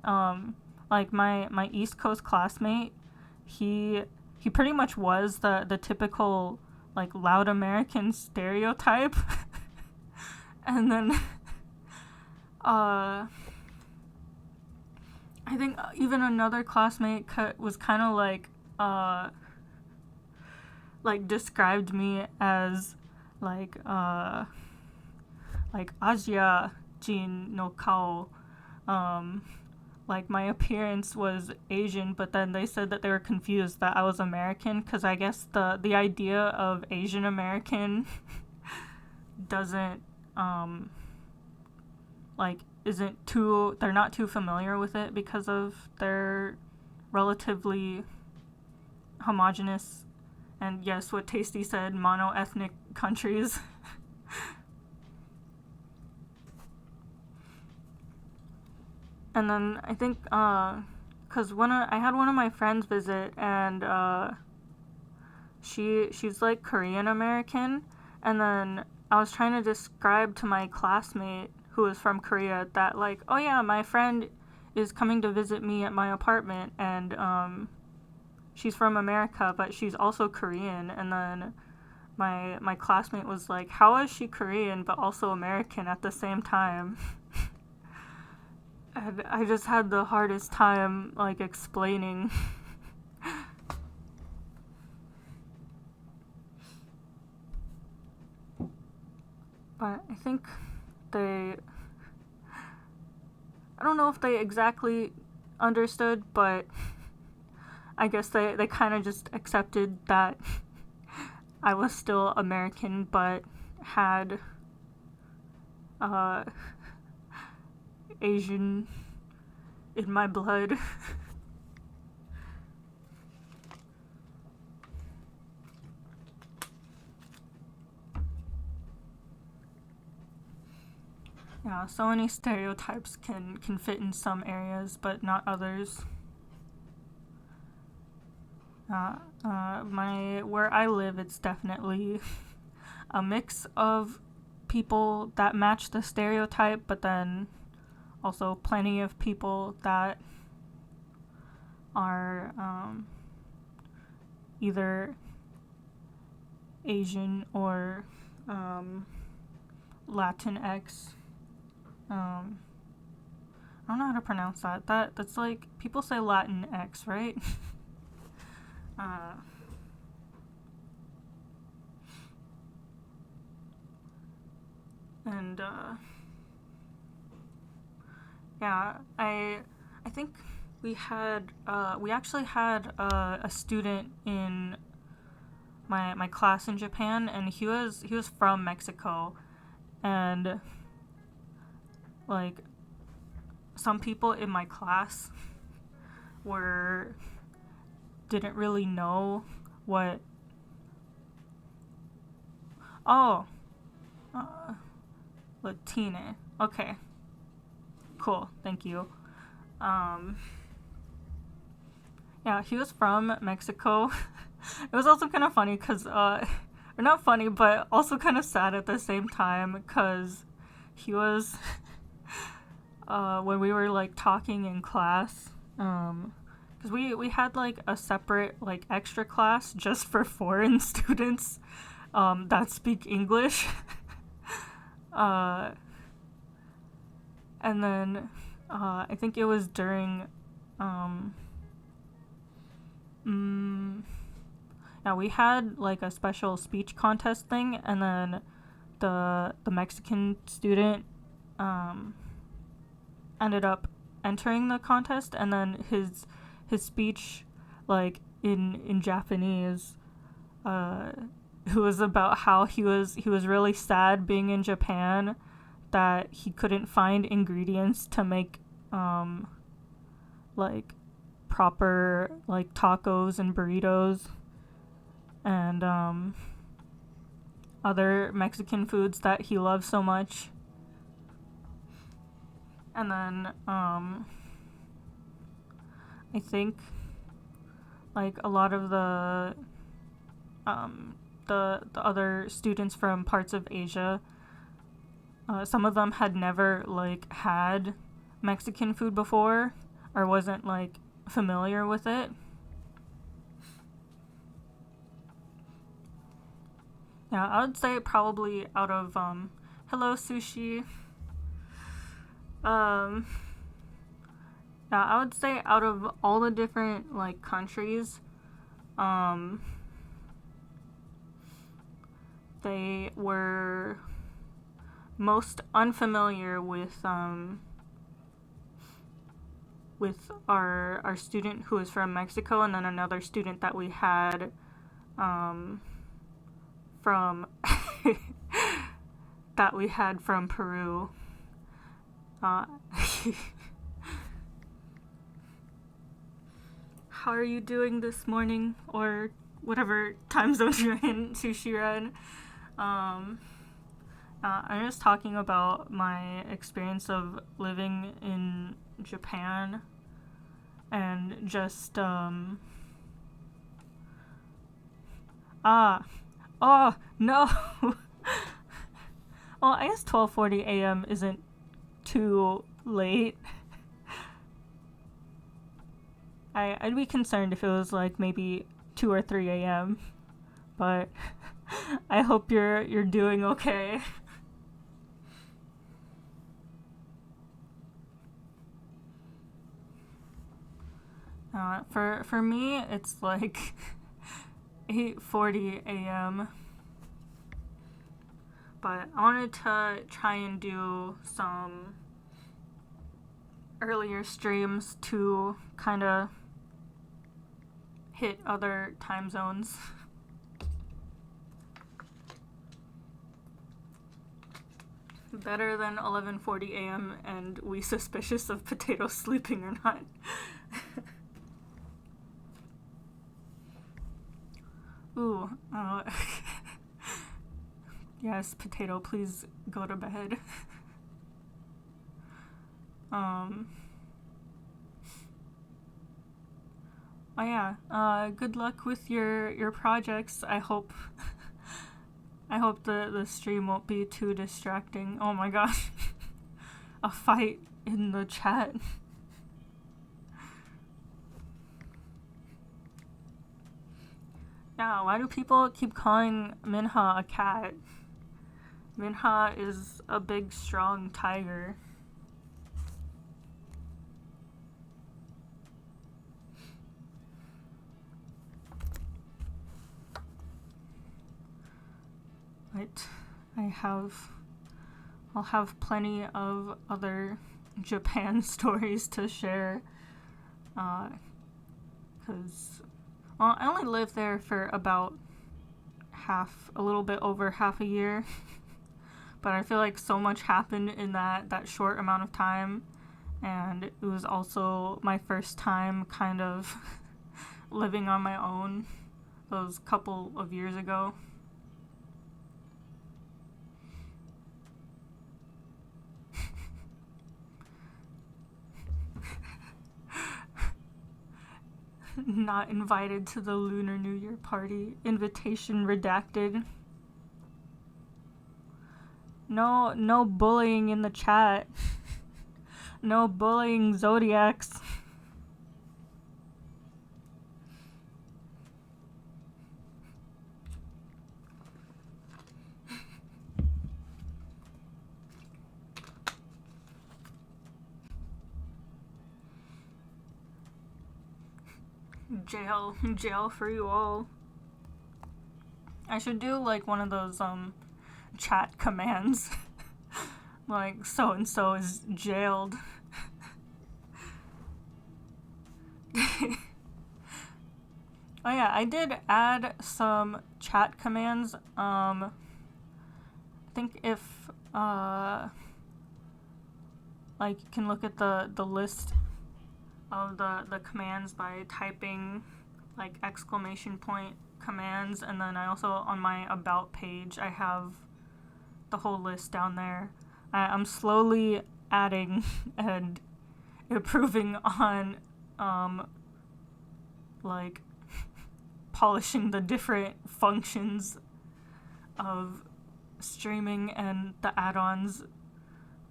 like my East Coast classmate, he pretty much was the typical like loud American stereotype. And then uh I think even another classmate was kind of like described me as like Asia Jin no Kao. Like my appearance was Asian, but then they said that they were confused that I was American, because I guess the idea of Asian American doesn't like isn't too, they're not too familiar with it because of their relatively homogenous, and yes, what Tasty said, mono-ethnic countries. And then I think, cause I had one of my friends visit, and she's like Korean American, and then I was trying to describe to my classmate who is from Korea that like, oh yeah, my friend is coming to visit me at my apartment, and she's from America, but she's also Korean. And then my classmate was like, how is she Korean but also American at the same time? And I just had the hardest time like explaining. But I think I don't know if they exactly understood, but I guess they kind of just accepted that I was still American, but had Asian in my blood. Yeah, so many stereotypes can fit in some areas, but not others. Where I live, it's definitely a mix of people that match the stereotype, but then also plenty of people that are either Asian or Latinx. I don't know how to pronounce that. That's like, people say Latinx, right? And yeah, I think we actually had a student in my class in Japan, and he was from Mexico, and like some people in my class didn't really know what. Oh, Latine. Okay, cool. Thank you. Yeah, he was from Mexico. It was also kind of funny because, or not funny, but also kind of sad at the same time, because he was, when we were like talking in class, because we had like a separate like extra class just for foreign students that speak English. And then I think it was during yeah, we had like a special speech contest thing, and then the Mexican student ended up entering the contest, and then his speech, like in Japanese, it was about how he was really sad being in Japan, that he couldn't find ingredients to make like proper like tacos and burritos and other Mexican foods that he loves so much. And then I think like a lot of the other students from parts of Asia, some of them had never like had Mexican food before or wasn't like familiar with it. Yeah, I would say probably out of hello sushi. Yeah, I would say out of all the different like countries, they were most unfamiliar with our student who is from Mexico, and then another student that we had from that we had from Peru. How are you doing this morning, or whatever time zone you're in, Sushiren? I'm just talking about my experience of living in Japan, and just oh no. Well, I guess 12:40 a.m. isn't too late. I'd be concerned if it was like maybe 2 or 3 a.m. But I hope you're doing okay. For me, it's like 8:40 a.m. But I wanted to try and do some earlier streams to kind of hit other time zones. Better than 11:40 a.m. and we suspicious of Potato sleeping or not. Ooh, yes, Potato, please go to bed. Oh yeah, good luck with your projects. I hope the stream won't be too distracting. Oh my gosh. A fight in the chat. Yeah, why do people keep calling Minha a cat? Minha is a big, strong tiger. But I'll have plenty of other Japan stories to share. 'Cause well, I only lived there for about a little bit over half a year. But I feel like so much happened in that short amount of time, and it was also my first time kind of living on my own those couple of years ago. Not invited to the Lunar New Year party. Invitation redacted. No bullying in the chat. No bullying zodiacs. Jail for you all. I should do like one of those chat commands. Like so and so is jailed. Oh yeah, I did add some chat commands. I think if like you can look at the list of the commands by typing like exclamation point commands, and then I also on my about page I have the whole list down there. I'm slowly adding and improving on like polishing the different functions of streaming and the add-ons.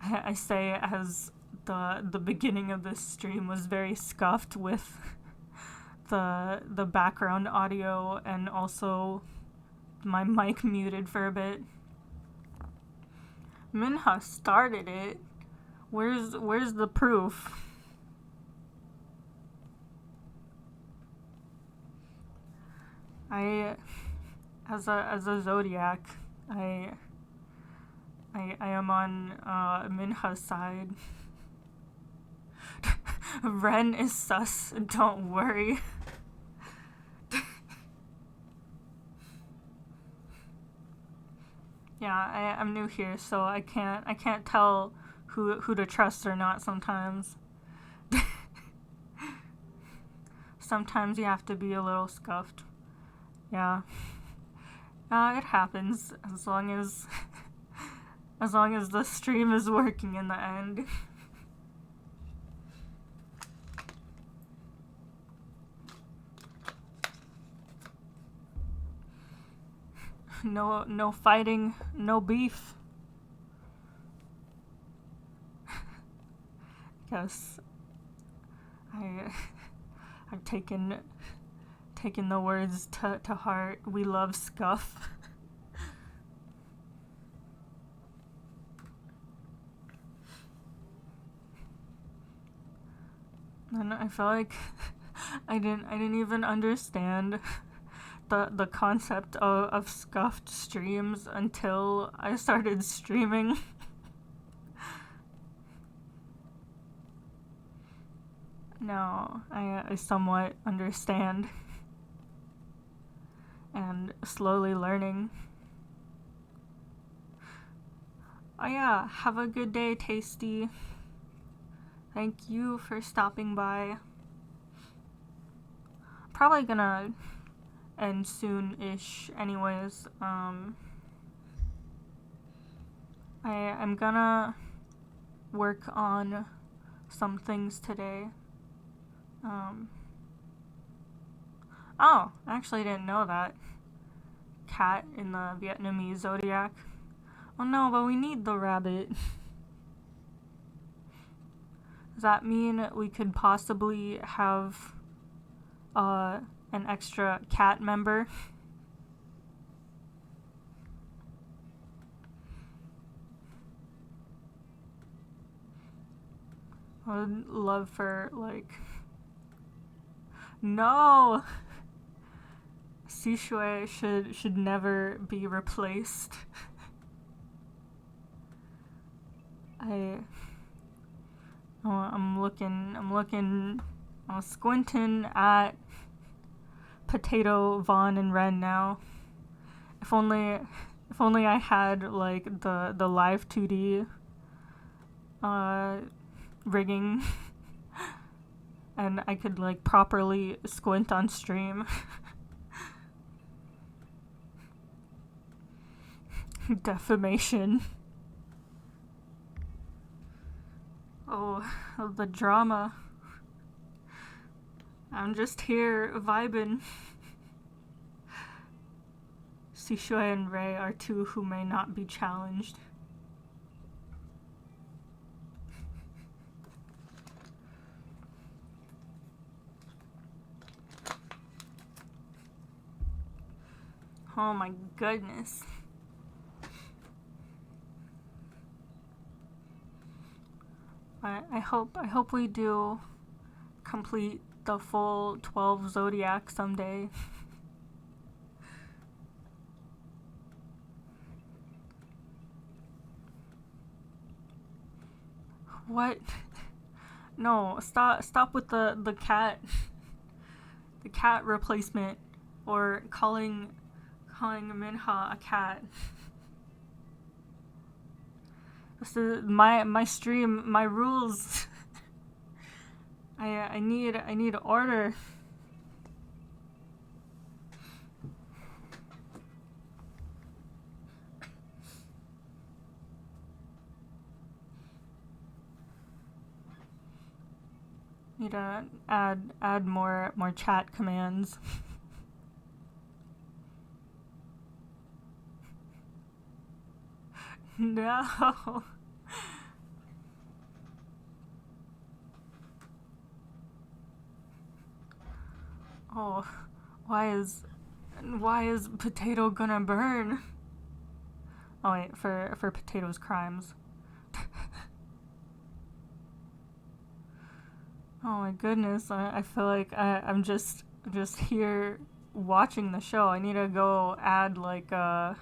I say as the beginning of this stream was very scuffed with the background audio and also my mic muted for a bit. Minha started it. Where's the proof? I as a zodiac, I am on Minha's side. Ren is sus, don't worry. Yeah, I'm new here, so I can't tell who to trust or not sometimes. Sometimes you have to be a little scuffed. Yeah. It happens as long as the stream is working in the end. No fighting, no beef. Guess I've taken the words to heart. We love scuff. And I feel like I didn't even understand the concept of scuffed streams until I started streaming. Now I somewhat understand and slowly learning. Oh yeah, have a good day, Tasty. Thank you for stopping by. Probably gonna end soon-ish anyways. I'm gonna work on some things today. Oh, I actually didn't know that. Cat in the Vietnamese zodiac. Oh no, but we need the rabbit. Does that mean we could possibly have an extra cat member? I would love for, like... No! Sishui should never be replaced. I'm squinting at Potato, Vaughn, and Ren now. If only I had like the live 2D rigging and I could like properly squint on stream. Defamation. Oh, the drama. I'm just here vibing. Sishui and Ray are two who may not be challenged. Oh my goodness. I hope we do complete the full 12 zodiac someday. What? No, stop with the cat. the cat replacement, or calling Minha a cat. This is my stream, my rules. I need order. Need to add more chat commands. No. Oh, why is Potato gonna burn? Oh wait, for Potato's crimes. Oh my goodness, I feel like I'm just here watching the show. I need to go add like a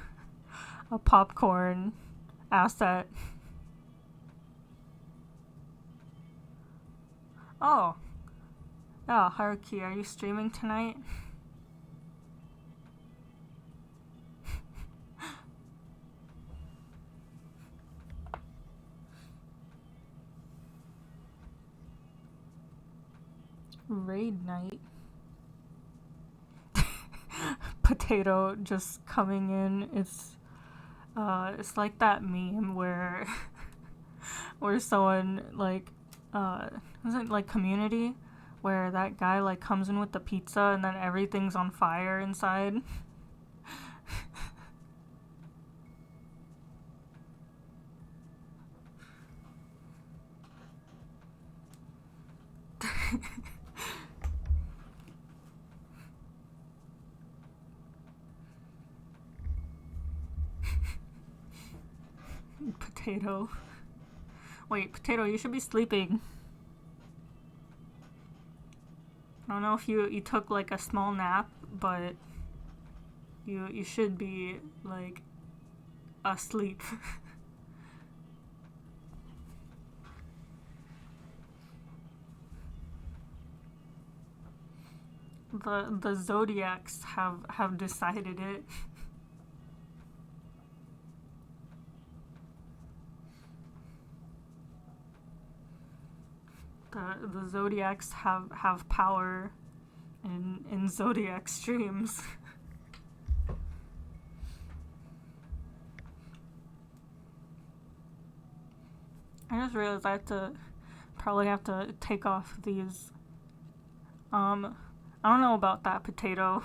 popcorn asset. Oh. Oh, Haruki, are you streaming tonight? Raid night. Potato just coming in. It's like that meme where someone like was it like Community, where that guy like comes in with the pizza and then everything's on fire inside. Potato. Wait, Potato, you should be sleeping. I don't know if you took like a small nap, but you should be like asleep. The zodiacs have decided it. The zodiacs have power in zodiac streams. I just realized I probably have to take off these. I don't know about that, Potato.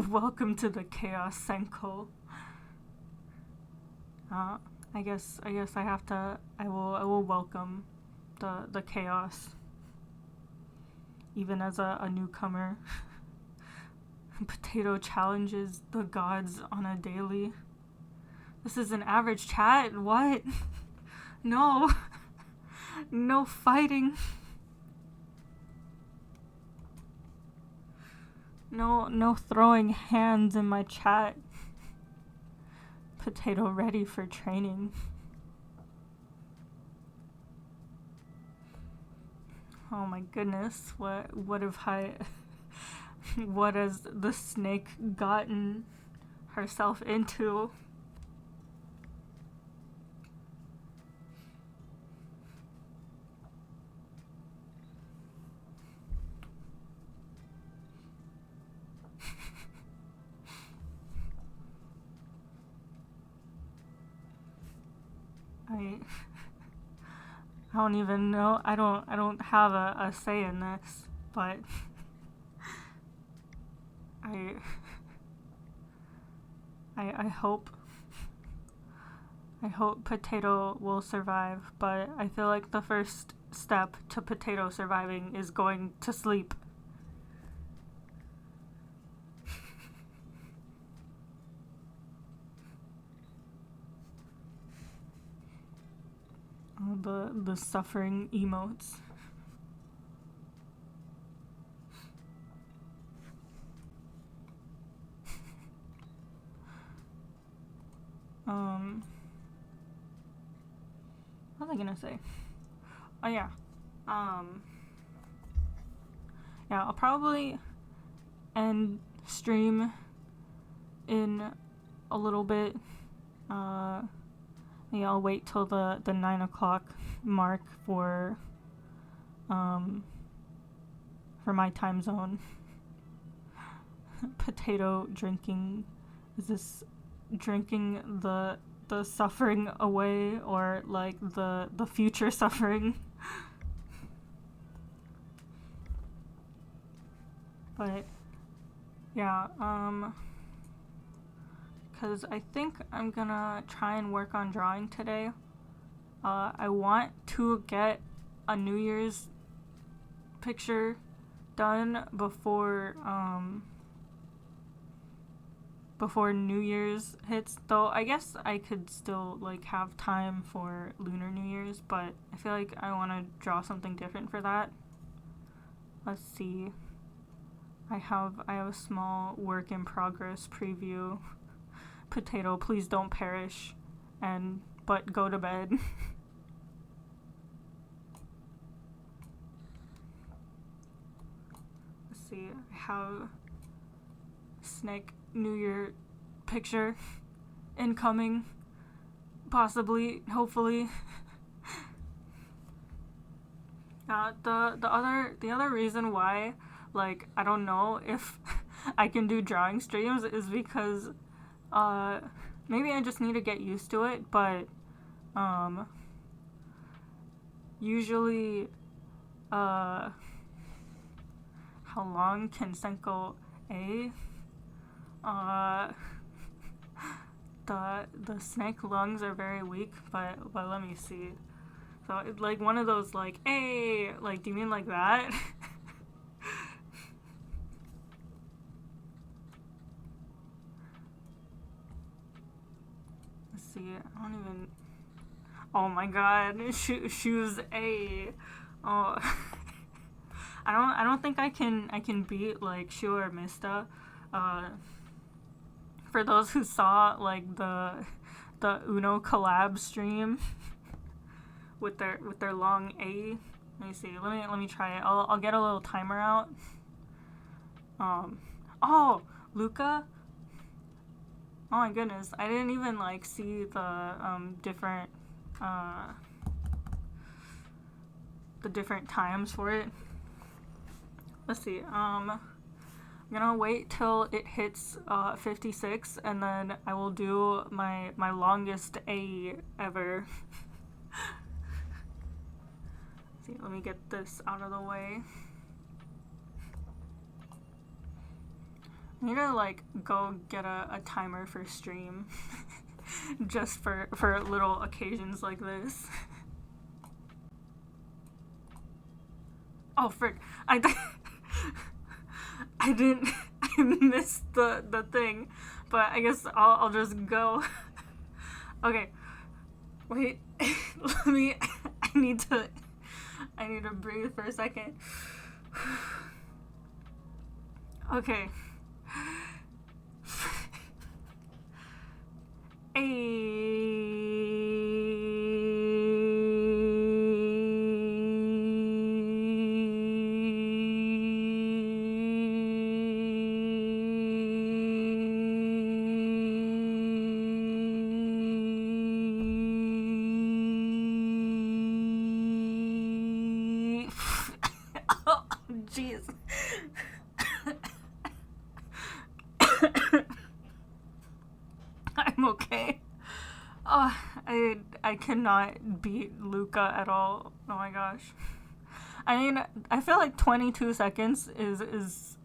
Welcome to the chaos, Senko. I guess I have to. I will welcome the chaos, even as a newcomer. Potato challenges the gods on a daily. This is an average chat. What? No. No fighting. No throwing hands in my chat. Potato ready for training. Oh my goodness, what has the snake gotten herself into? I don't even know. I don't have a say in this, but I hope Potato will survive, but I feel like the first step to Potato surviving is going to sleep. The suffering emotes. What was I gonna say? Oh yeah. Yeah, I'll probably end stream in a little bit. Yeah, I'll wait till the 9 o'clock mark for my time zone. Potato drinking. Is this drinking the suffering away, or like the future suffering? But yeah, because I think I'm gonna try and work on drawing today. I want to get a New Year's picture done before New Year's hits, though I guess I could still like have time for Lunar New Year's, but I feel like I want to draw something different for that. Let's see. I have a small work in progress preview. Potato, please don't perish, but go to bed. Let's see. I have Snake New Year picture incoming, possibly, hopefully. The other reason why, like, I don't know if I can do drawing streams is because maybe I just need to get used to it, but usually how long can Senko A? The snake lungs are very weak, but let me see. So it's like one of those like, hey, like, do you mean like that? Let's see. I don't even. Oh my God, shoes A. Oh. I don't think I can beat like Shu or Mista. For those who saw like the Uno collab stream with their long A. Let me see. Let me try it. I'll get a little timer out. Oh, Luca. Oh my goodness, I didn't even like see the different times for it. Let's see. I'm gonna wait till it hits 56, and then I will do my longest A ever. See, let me get this out of the way. I need to like go get a timer for stream, just for little occasions like this. Oh frick! I missed the thing, but I guess I'll just go. Okay, wait. I need to breathe for a second. Okay. Oh, jeez. I'm okay. Oh, I cannot beat Luca at all. Oh my gosh. I mean, I feel like 22 seconds is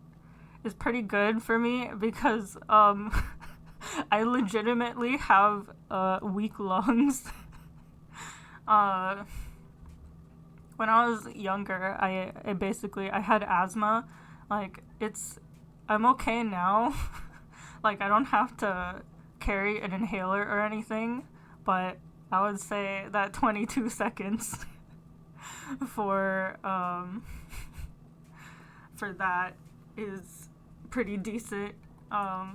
pretty good for me because I legitimately have weak lungs. When I was younger, I had asthma. Like, I'm okay now. Like, I don't have to carry an inhaler or anything, but I would say that 22 seconds for that is pretty decent. I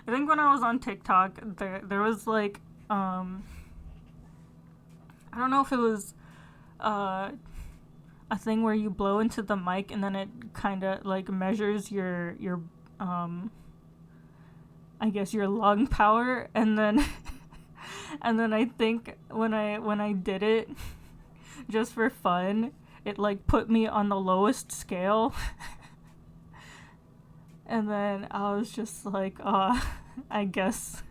think when I was on TikTok, there was like I I don't know if it was a thing where you blow into the mic and then it kind of like measures your I guess your lung power, and then and then I think when I did it just for fun, it like put me on the lowest scale. And then I was just like, I guess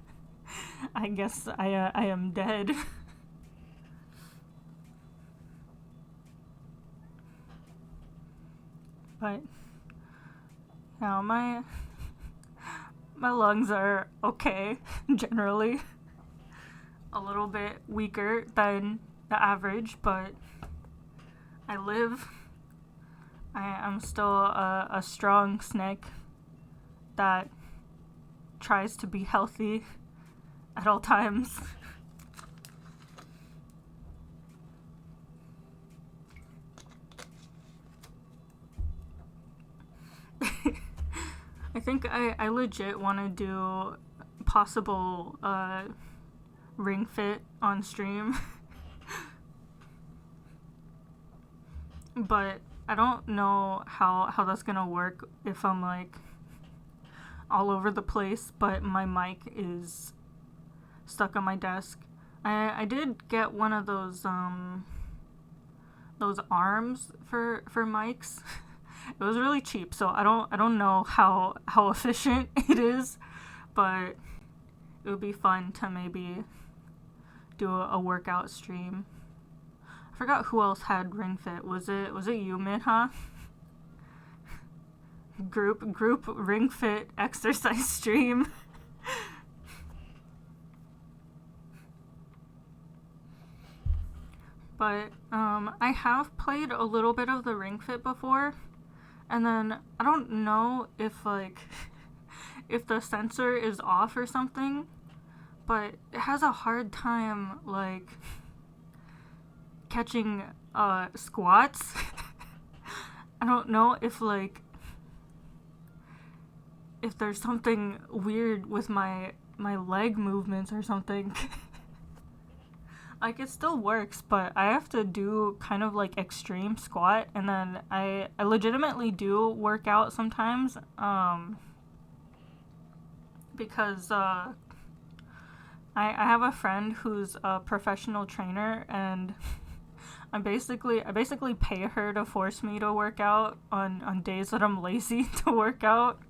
I am dead. But now my lungs are okay, generally. A little bit weaker than the average, but I live. I'm still a strong snake that tries to be healthy at all times. I think I legit want to do possible ring fit on stream. But I don't know how that's gonna work if I'm like all over the place, but my mic is stuck on my desk. I did get one of those arms for mics. It was really cheap, so I don't know how efficient it is, but it would be fun to maybe do a workout stream. I forgot who else had ring fit. Was it you, Minha? Group ring fit exercise stream. But I have played a little bit of the ring fit before, and then I don't know if like if the sensor is off or something, but it has a hard time like catching squats. I don't know if like if there's something weird with my leg movements or something. Like, it still works, but I have to do kind of like extreme squat, and then I legitimately do work out sometimes, because I have a friend who's a professional trainer, and I basically pay her to force me to work out on days that I'm lazy to work out,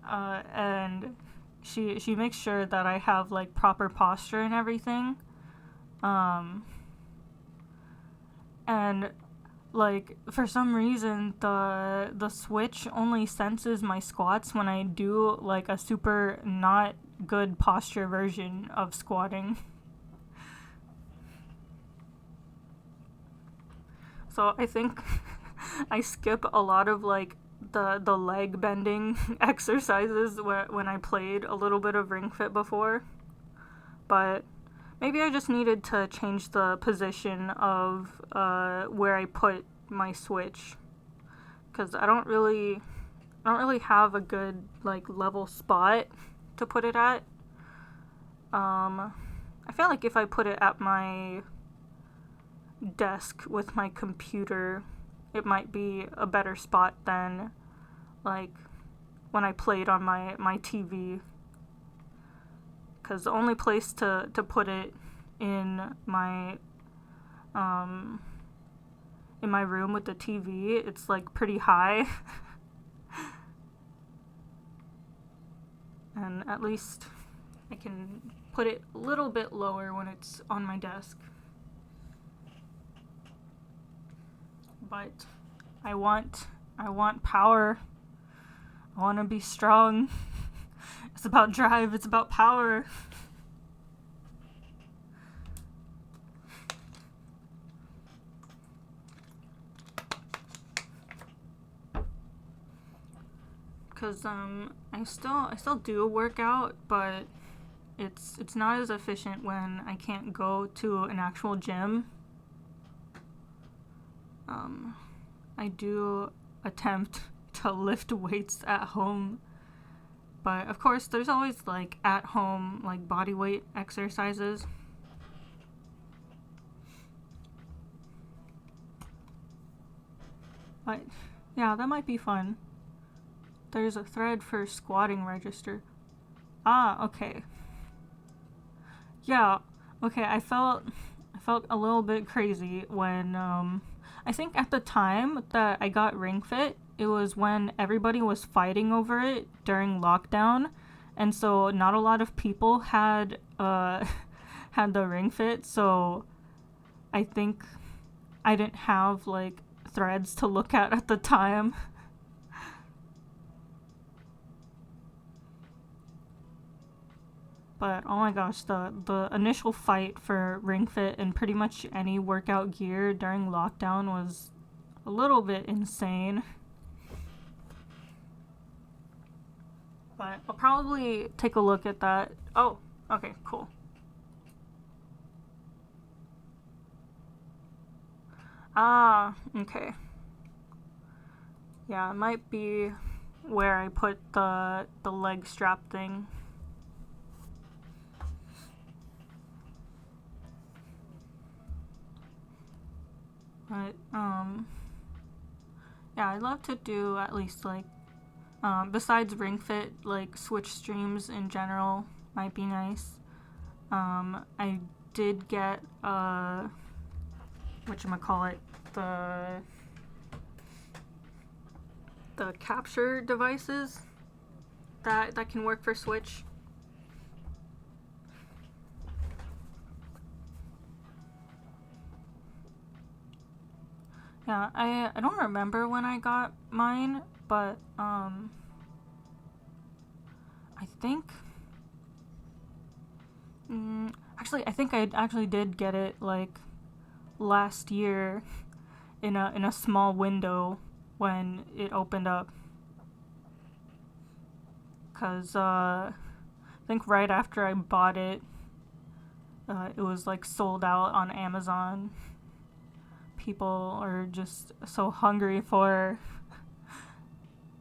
and she makes sure that I have like proper posture and everything. And like for some reason the Switch only senses my squats when I do like a super not good posture version of squatting. So I think I skip a lot of like the leg bending exercises when I played a little bit of Ring Fit before. But maybe I just needed to change the position of where I put my Switch, because I don't really have a good like level spot to put it at. I feel like if I put it at my desk with my computer, it might be a better spot than like when I played on my TV. Because the only place to put it in my room with the TV, it's like pretty high. And at least I can put it a little bit lower when it's on my desk. But I want power. I want to be strong. It's about drive, it's about power. Cause I still do work out, but it's not as efficient when I can't go to an actual gym. I do attempt to lift weights at home, but of course there's always like at home like body weight exercises. But yeah, that might be fun. There's a thread for squatting register. Ah, okay. Yeah, okay, I felt a little bit crazy when I think at the time that I got Ring Fit, it was when everybody was fighting over it during lockdown, and so not a lot of people had had the Ring Fit, so I think I didn't have like threads to look at the time. But oh my gosh, the initial fight for Ring Fit and pretty much any workout gear during lockdown was a little bit insane. But I'll probably take a look at that. Oh, okay, cool. Ah, okay. Yeah, it might be where I put the leg strap thing. But yeah, I'd love to do at least like besides Ring Fit, like Switch streams in general might be nice. I did get whatchamacallit, the capture devices that can work for Switch. Yeah, I don't remember when I got mine, but I think actually I think I actually did get it like last year in a small window when it opened up. Cause I think right after I bought it, it was like sold out on Amazon. People are just so hungry for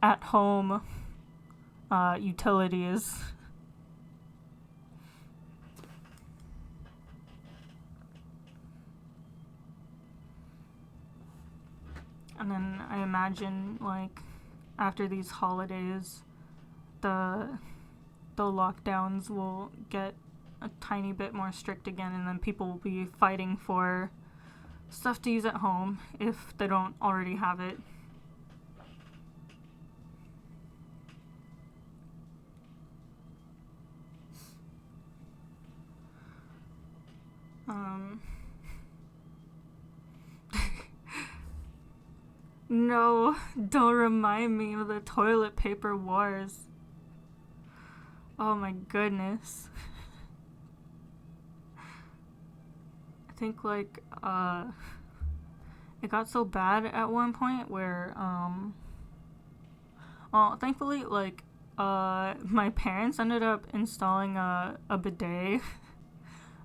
at home utilities. And then I imagine like after these holidays, the lockdowns will get a tiny bit more strict again, and then people will be fighting for stuff to use at home if they don't already have it. No, don't remind me of the toilet paper wars. Oh my goodness. I think like it got so bad at one point where well, thankfully like my parents ended up installing a bidet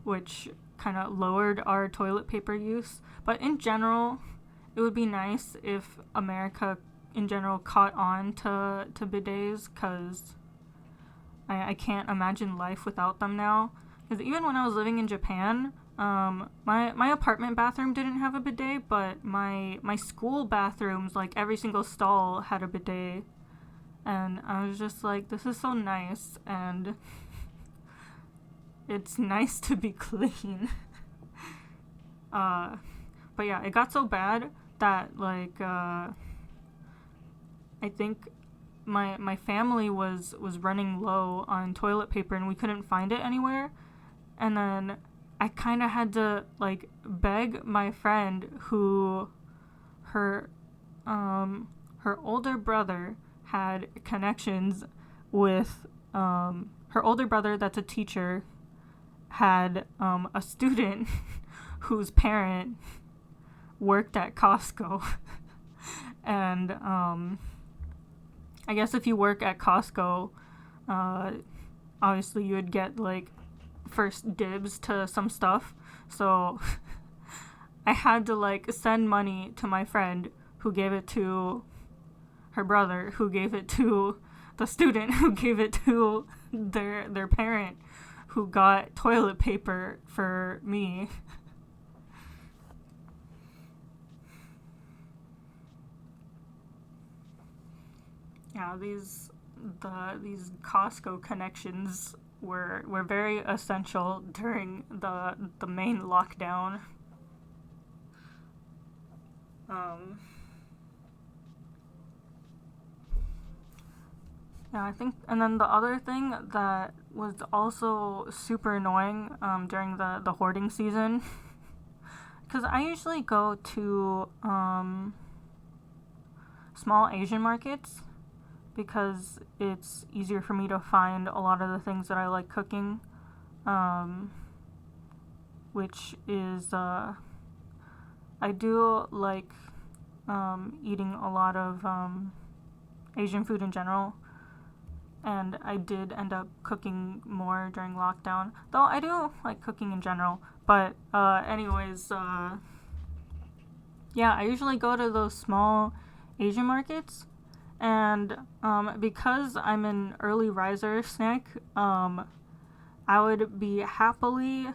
which kind of lowered our toilet paper use, but in general it would be nice if America in general caught on to bidets, because I can't imagine life without them now. Because even when I was living in Japan, my apartment bathroom didn't have a bidet, but my school bathrooms, like every single stall had a bidet. And I was just like, this is so nice, and it's nice to be clean. But yeah, it got so bad that like I think my family was running low on toilet paper and we couldn't find it anywhere, and then I kind of had to like beg my friend who her older brother had connections with her older brother that's a teacher had a student whose parent worked at Costco. And I guess if you work at Costco, obviously you would get like first dibs to some stuff. So I had to like send money to my friend who gave it to her brother, who gave it to the student, who gave it to their parent, who got toilet paper for me. yeah, these Costco connections were very essential during the main lockdown. Yeah, I think, and then the other thing that was also super annoying during the hoarding season, because I usually go to small Asian markets because it's easier for me to find a lot of the things that I like cooking, which is, I do like eating a lot of Asian food in general, and I did end up cooking more during lockdown, though I do like cooking in general, but anyways, yeah, I usually go to those small Asian markets, and because I'm an early riser snack, I would be happily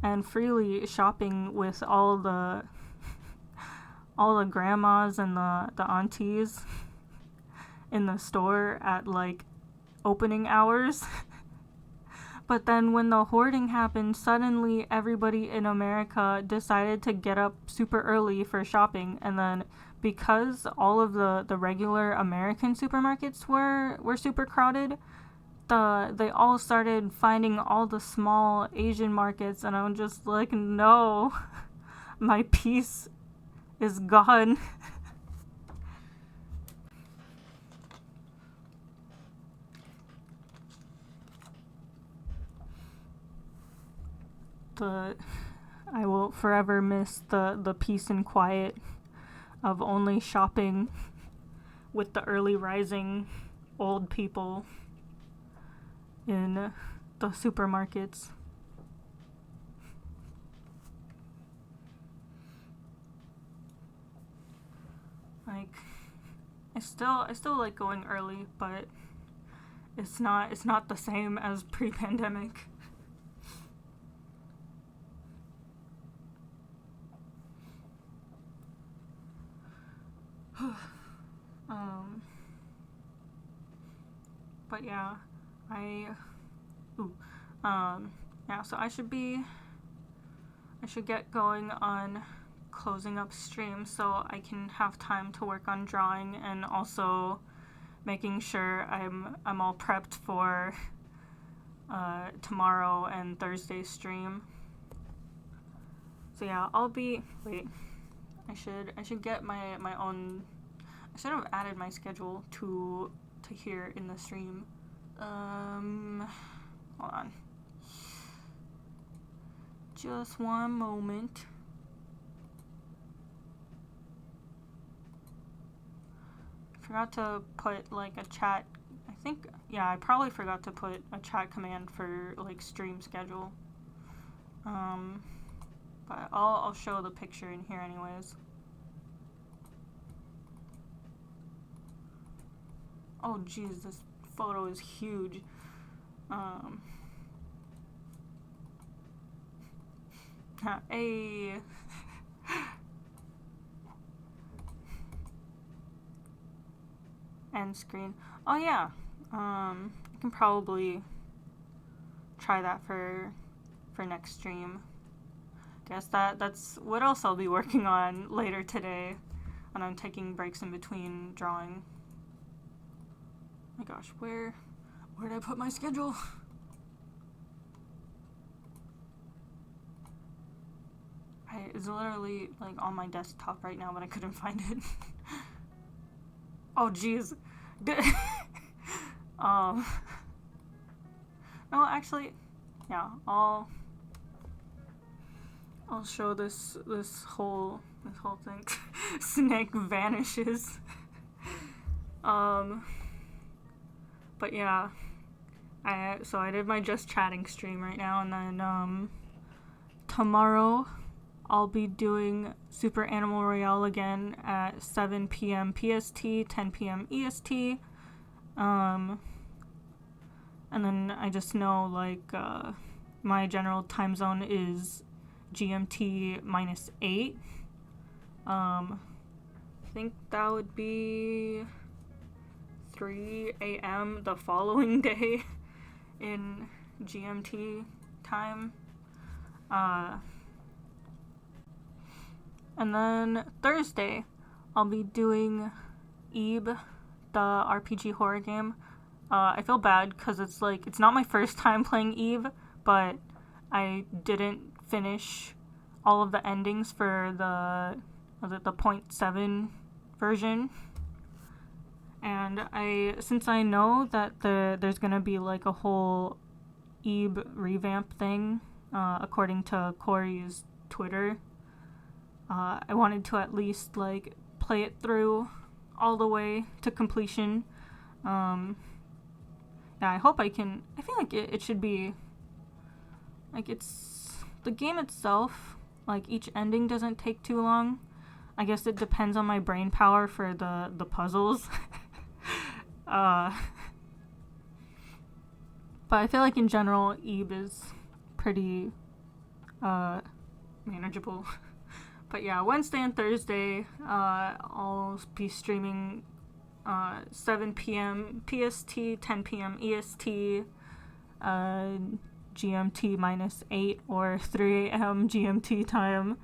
and freely shopping with all the grandmas and the aunties in the store at like opening hours. But then when the hoarding happened, suddenly everybody in America decided to get up super early for shopping, and then because all of the regular American supermarkets were super crowded, they all started finding all the small Asian markets, and I'm just like, no, my peace is gone. I will forever miss the peace and quiet of only shopping with the early rising old people in the supermarkets. Like, I still like going early, but it's not the same as pre-pandemic. But yeah, yeah, so I should get going on closing up stream so I can have time to work on drawing, and also making sure I'm all prepped for tomorrow and Thursday's stream. So yeah, I should get my own. I should have added my schedule to here in the stream. Hold on. Just one moment. I forgot to put like a chat. I probably forgot to put a chat command for like stream schedule. But I'll show the picture in here anyways. Oh geez, this photo is huge. Hey. End screen. Oh yeah. I can probably try that for next stream. Guess that's what else I'll be working on later today, and I'm taking breaks in between drawing. Oh my gosh, where did I put my schedule? It's literally like on my desktop right now, but I couldn't find it. Oh jeez. No, actually, yeah, I'll show this whole thing. Snake vanishes. But yeah, I did my just chatting stream right now, and then tomorrow I'll be doing Super Animal Royale again at 7 p.m. PST, 10 p.m. EST. And then I just know, like, my general time zone is GMT -8. I think that would be 3 a.m. the following day in GMT time. And then Thursday, I'll be doing Eve, the RPG horror game. I feel bad because it's not my first time playing Eve, but I didn't finish all of the endings for the 0.7 version. And since I know that there's gonna be like a whole Eve revamp thing, according to Corey's Twitter, I wanted to at least like play it through all the way to completion. Yeah, I hope I can. I feel like it should be like it's the game itself. Like each ending doesn't take too long. I guess it depends on my brain power for the puzzles. But I feel like in general, Eve is pretty manageable. But yeah, Wednesday and Thursday, I'll be streaming 7 p.m. PST, 10 p.m. EST, GMT -8 or 3 a.m. GMT time,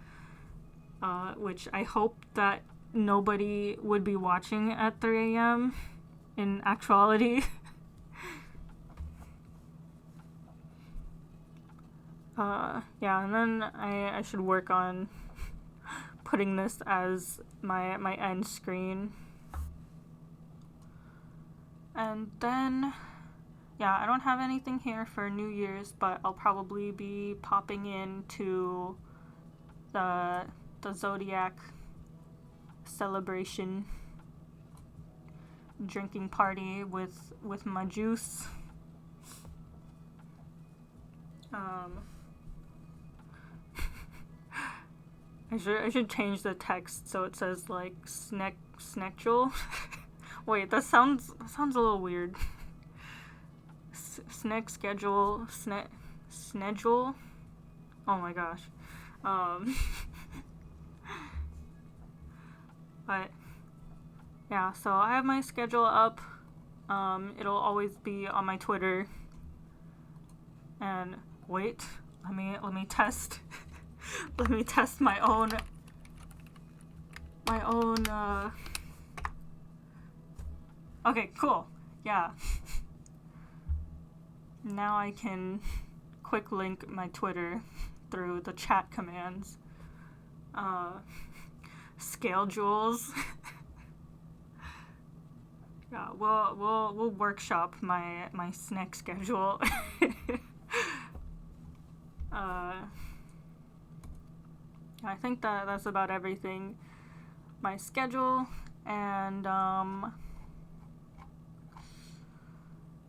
which I hope that nobody would be watching at 3 a.m. in actuality. Yeah, and then I should work on putting this as my end screen. And then, yeah, I don't have anything here for New Year's, but I'll probably be popping into the Zodiac celebration drinking party with my juice. I should change the text so it says like snectual. Wait, that sounds a little weird. Snack schedule, snedule. Oh my gosh. But yeah, so I have my schedule up. It'll always be on my Twitter. And wait, let me test. Let me test my own. Okay, cool. Yeah. Now I can quick link my Twitter through the chat commands. Scale jewels. Yeah, we'll workshop my snack schedule. I think that's about everything. My schedule, and then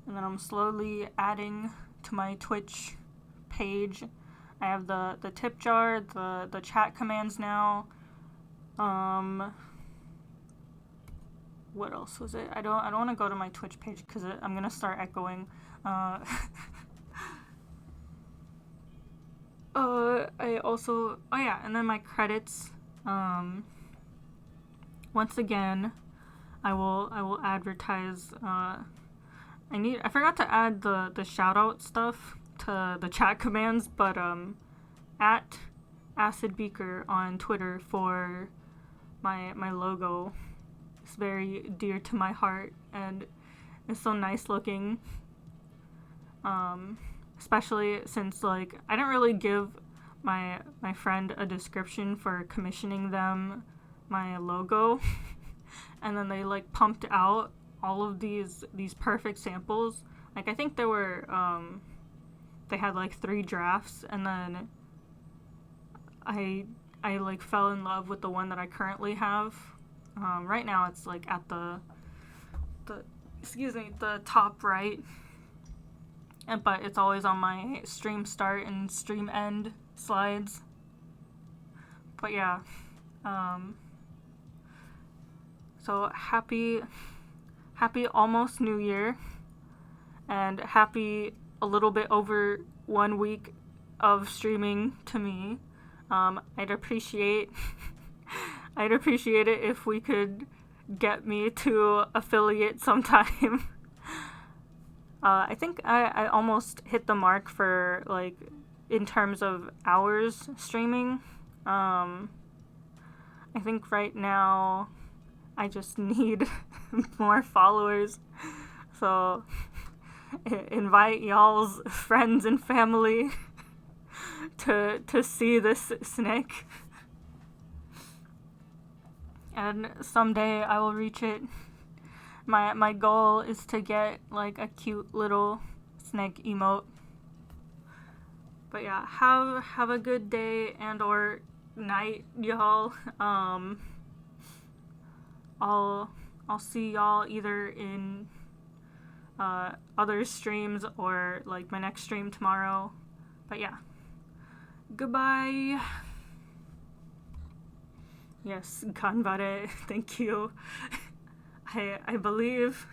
I'm slowly adding to my Twitch page. I have the tip jar, the chat commands now. What else was it? I don't want to go to my Twitch page because I'm gonna start echoing. I also, oh yeah, and then my credits. Once again, I will advertise. I forgot to add the shout out stuff to the chat commands, but at Acid Beaker on Twitter for my logo. It's very dear to my heart, and it's so nice looking. Especially since like I didn't really give my friend a description for commissioning them my logo, and then they like pumped out all of these perfect samples. Like I think there were they had like 3 drafts, and then I like fell in love with the one that I currently have. Right now it's like at the top right, but it's always on my stream start and stream end slides. But yeah, so happy almost New Year, and happy a little bit over 1 week of streaming to me. I'd appreciate it if we could get me to affiliate sometime. I think I almost hit the mark for, like, in terms of hours streaming. I think right now I just need more followers. So invite y'all's friends and family to see this snake. And someday I will reach it. My goal is to get, like, a cute little snake emote. But yeah, have a good day and or night, y'all. I'll see y'all either in other streams or, like, my next stream tomorrow. But yeah, goodbye. Yes, ganbare. Thank you. I believe.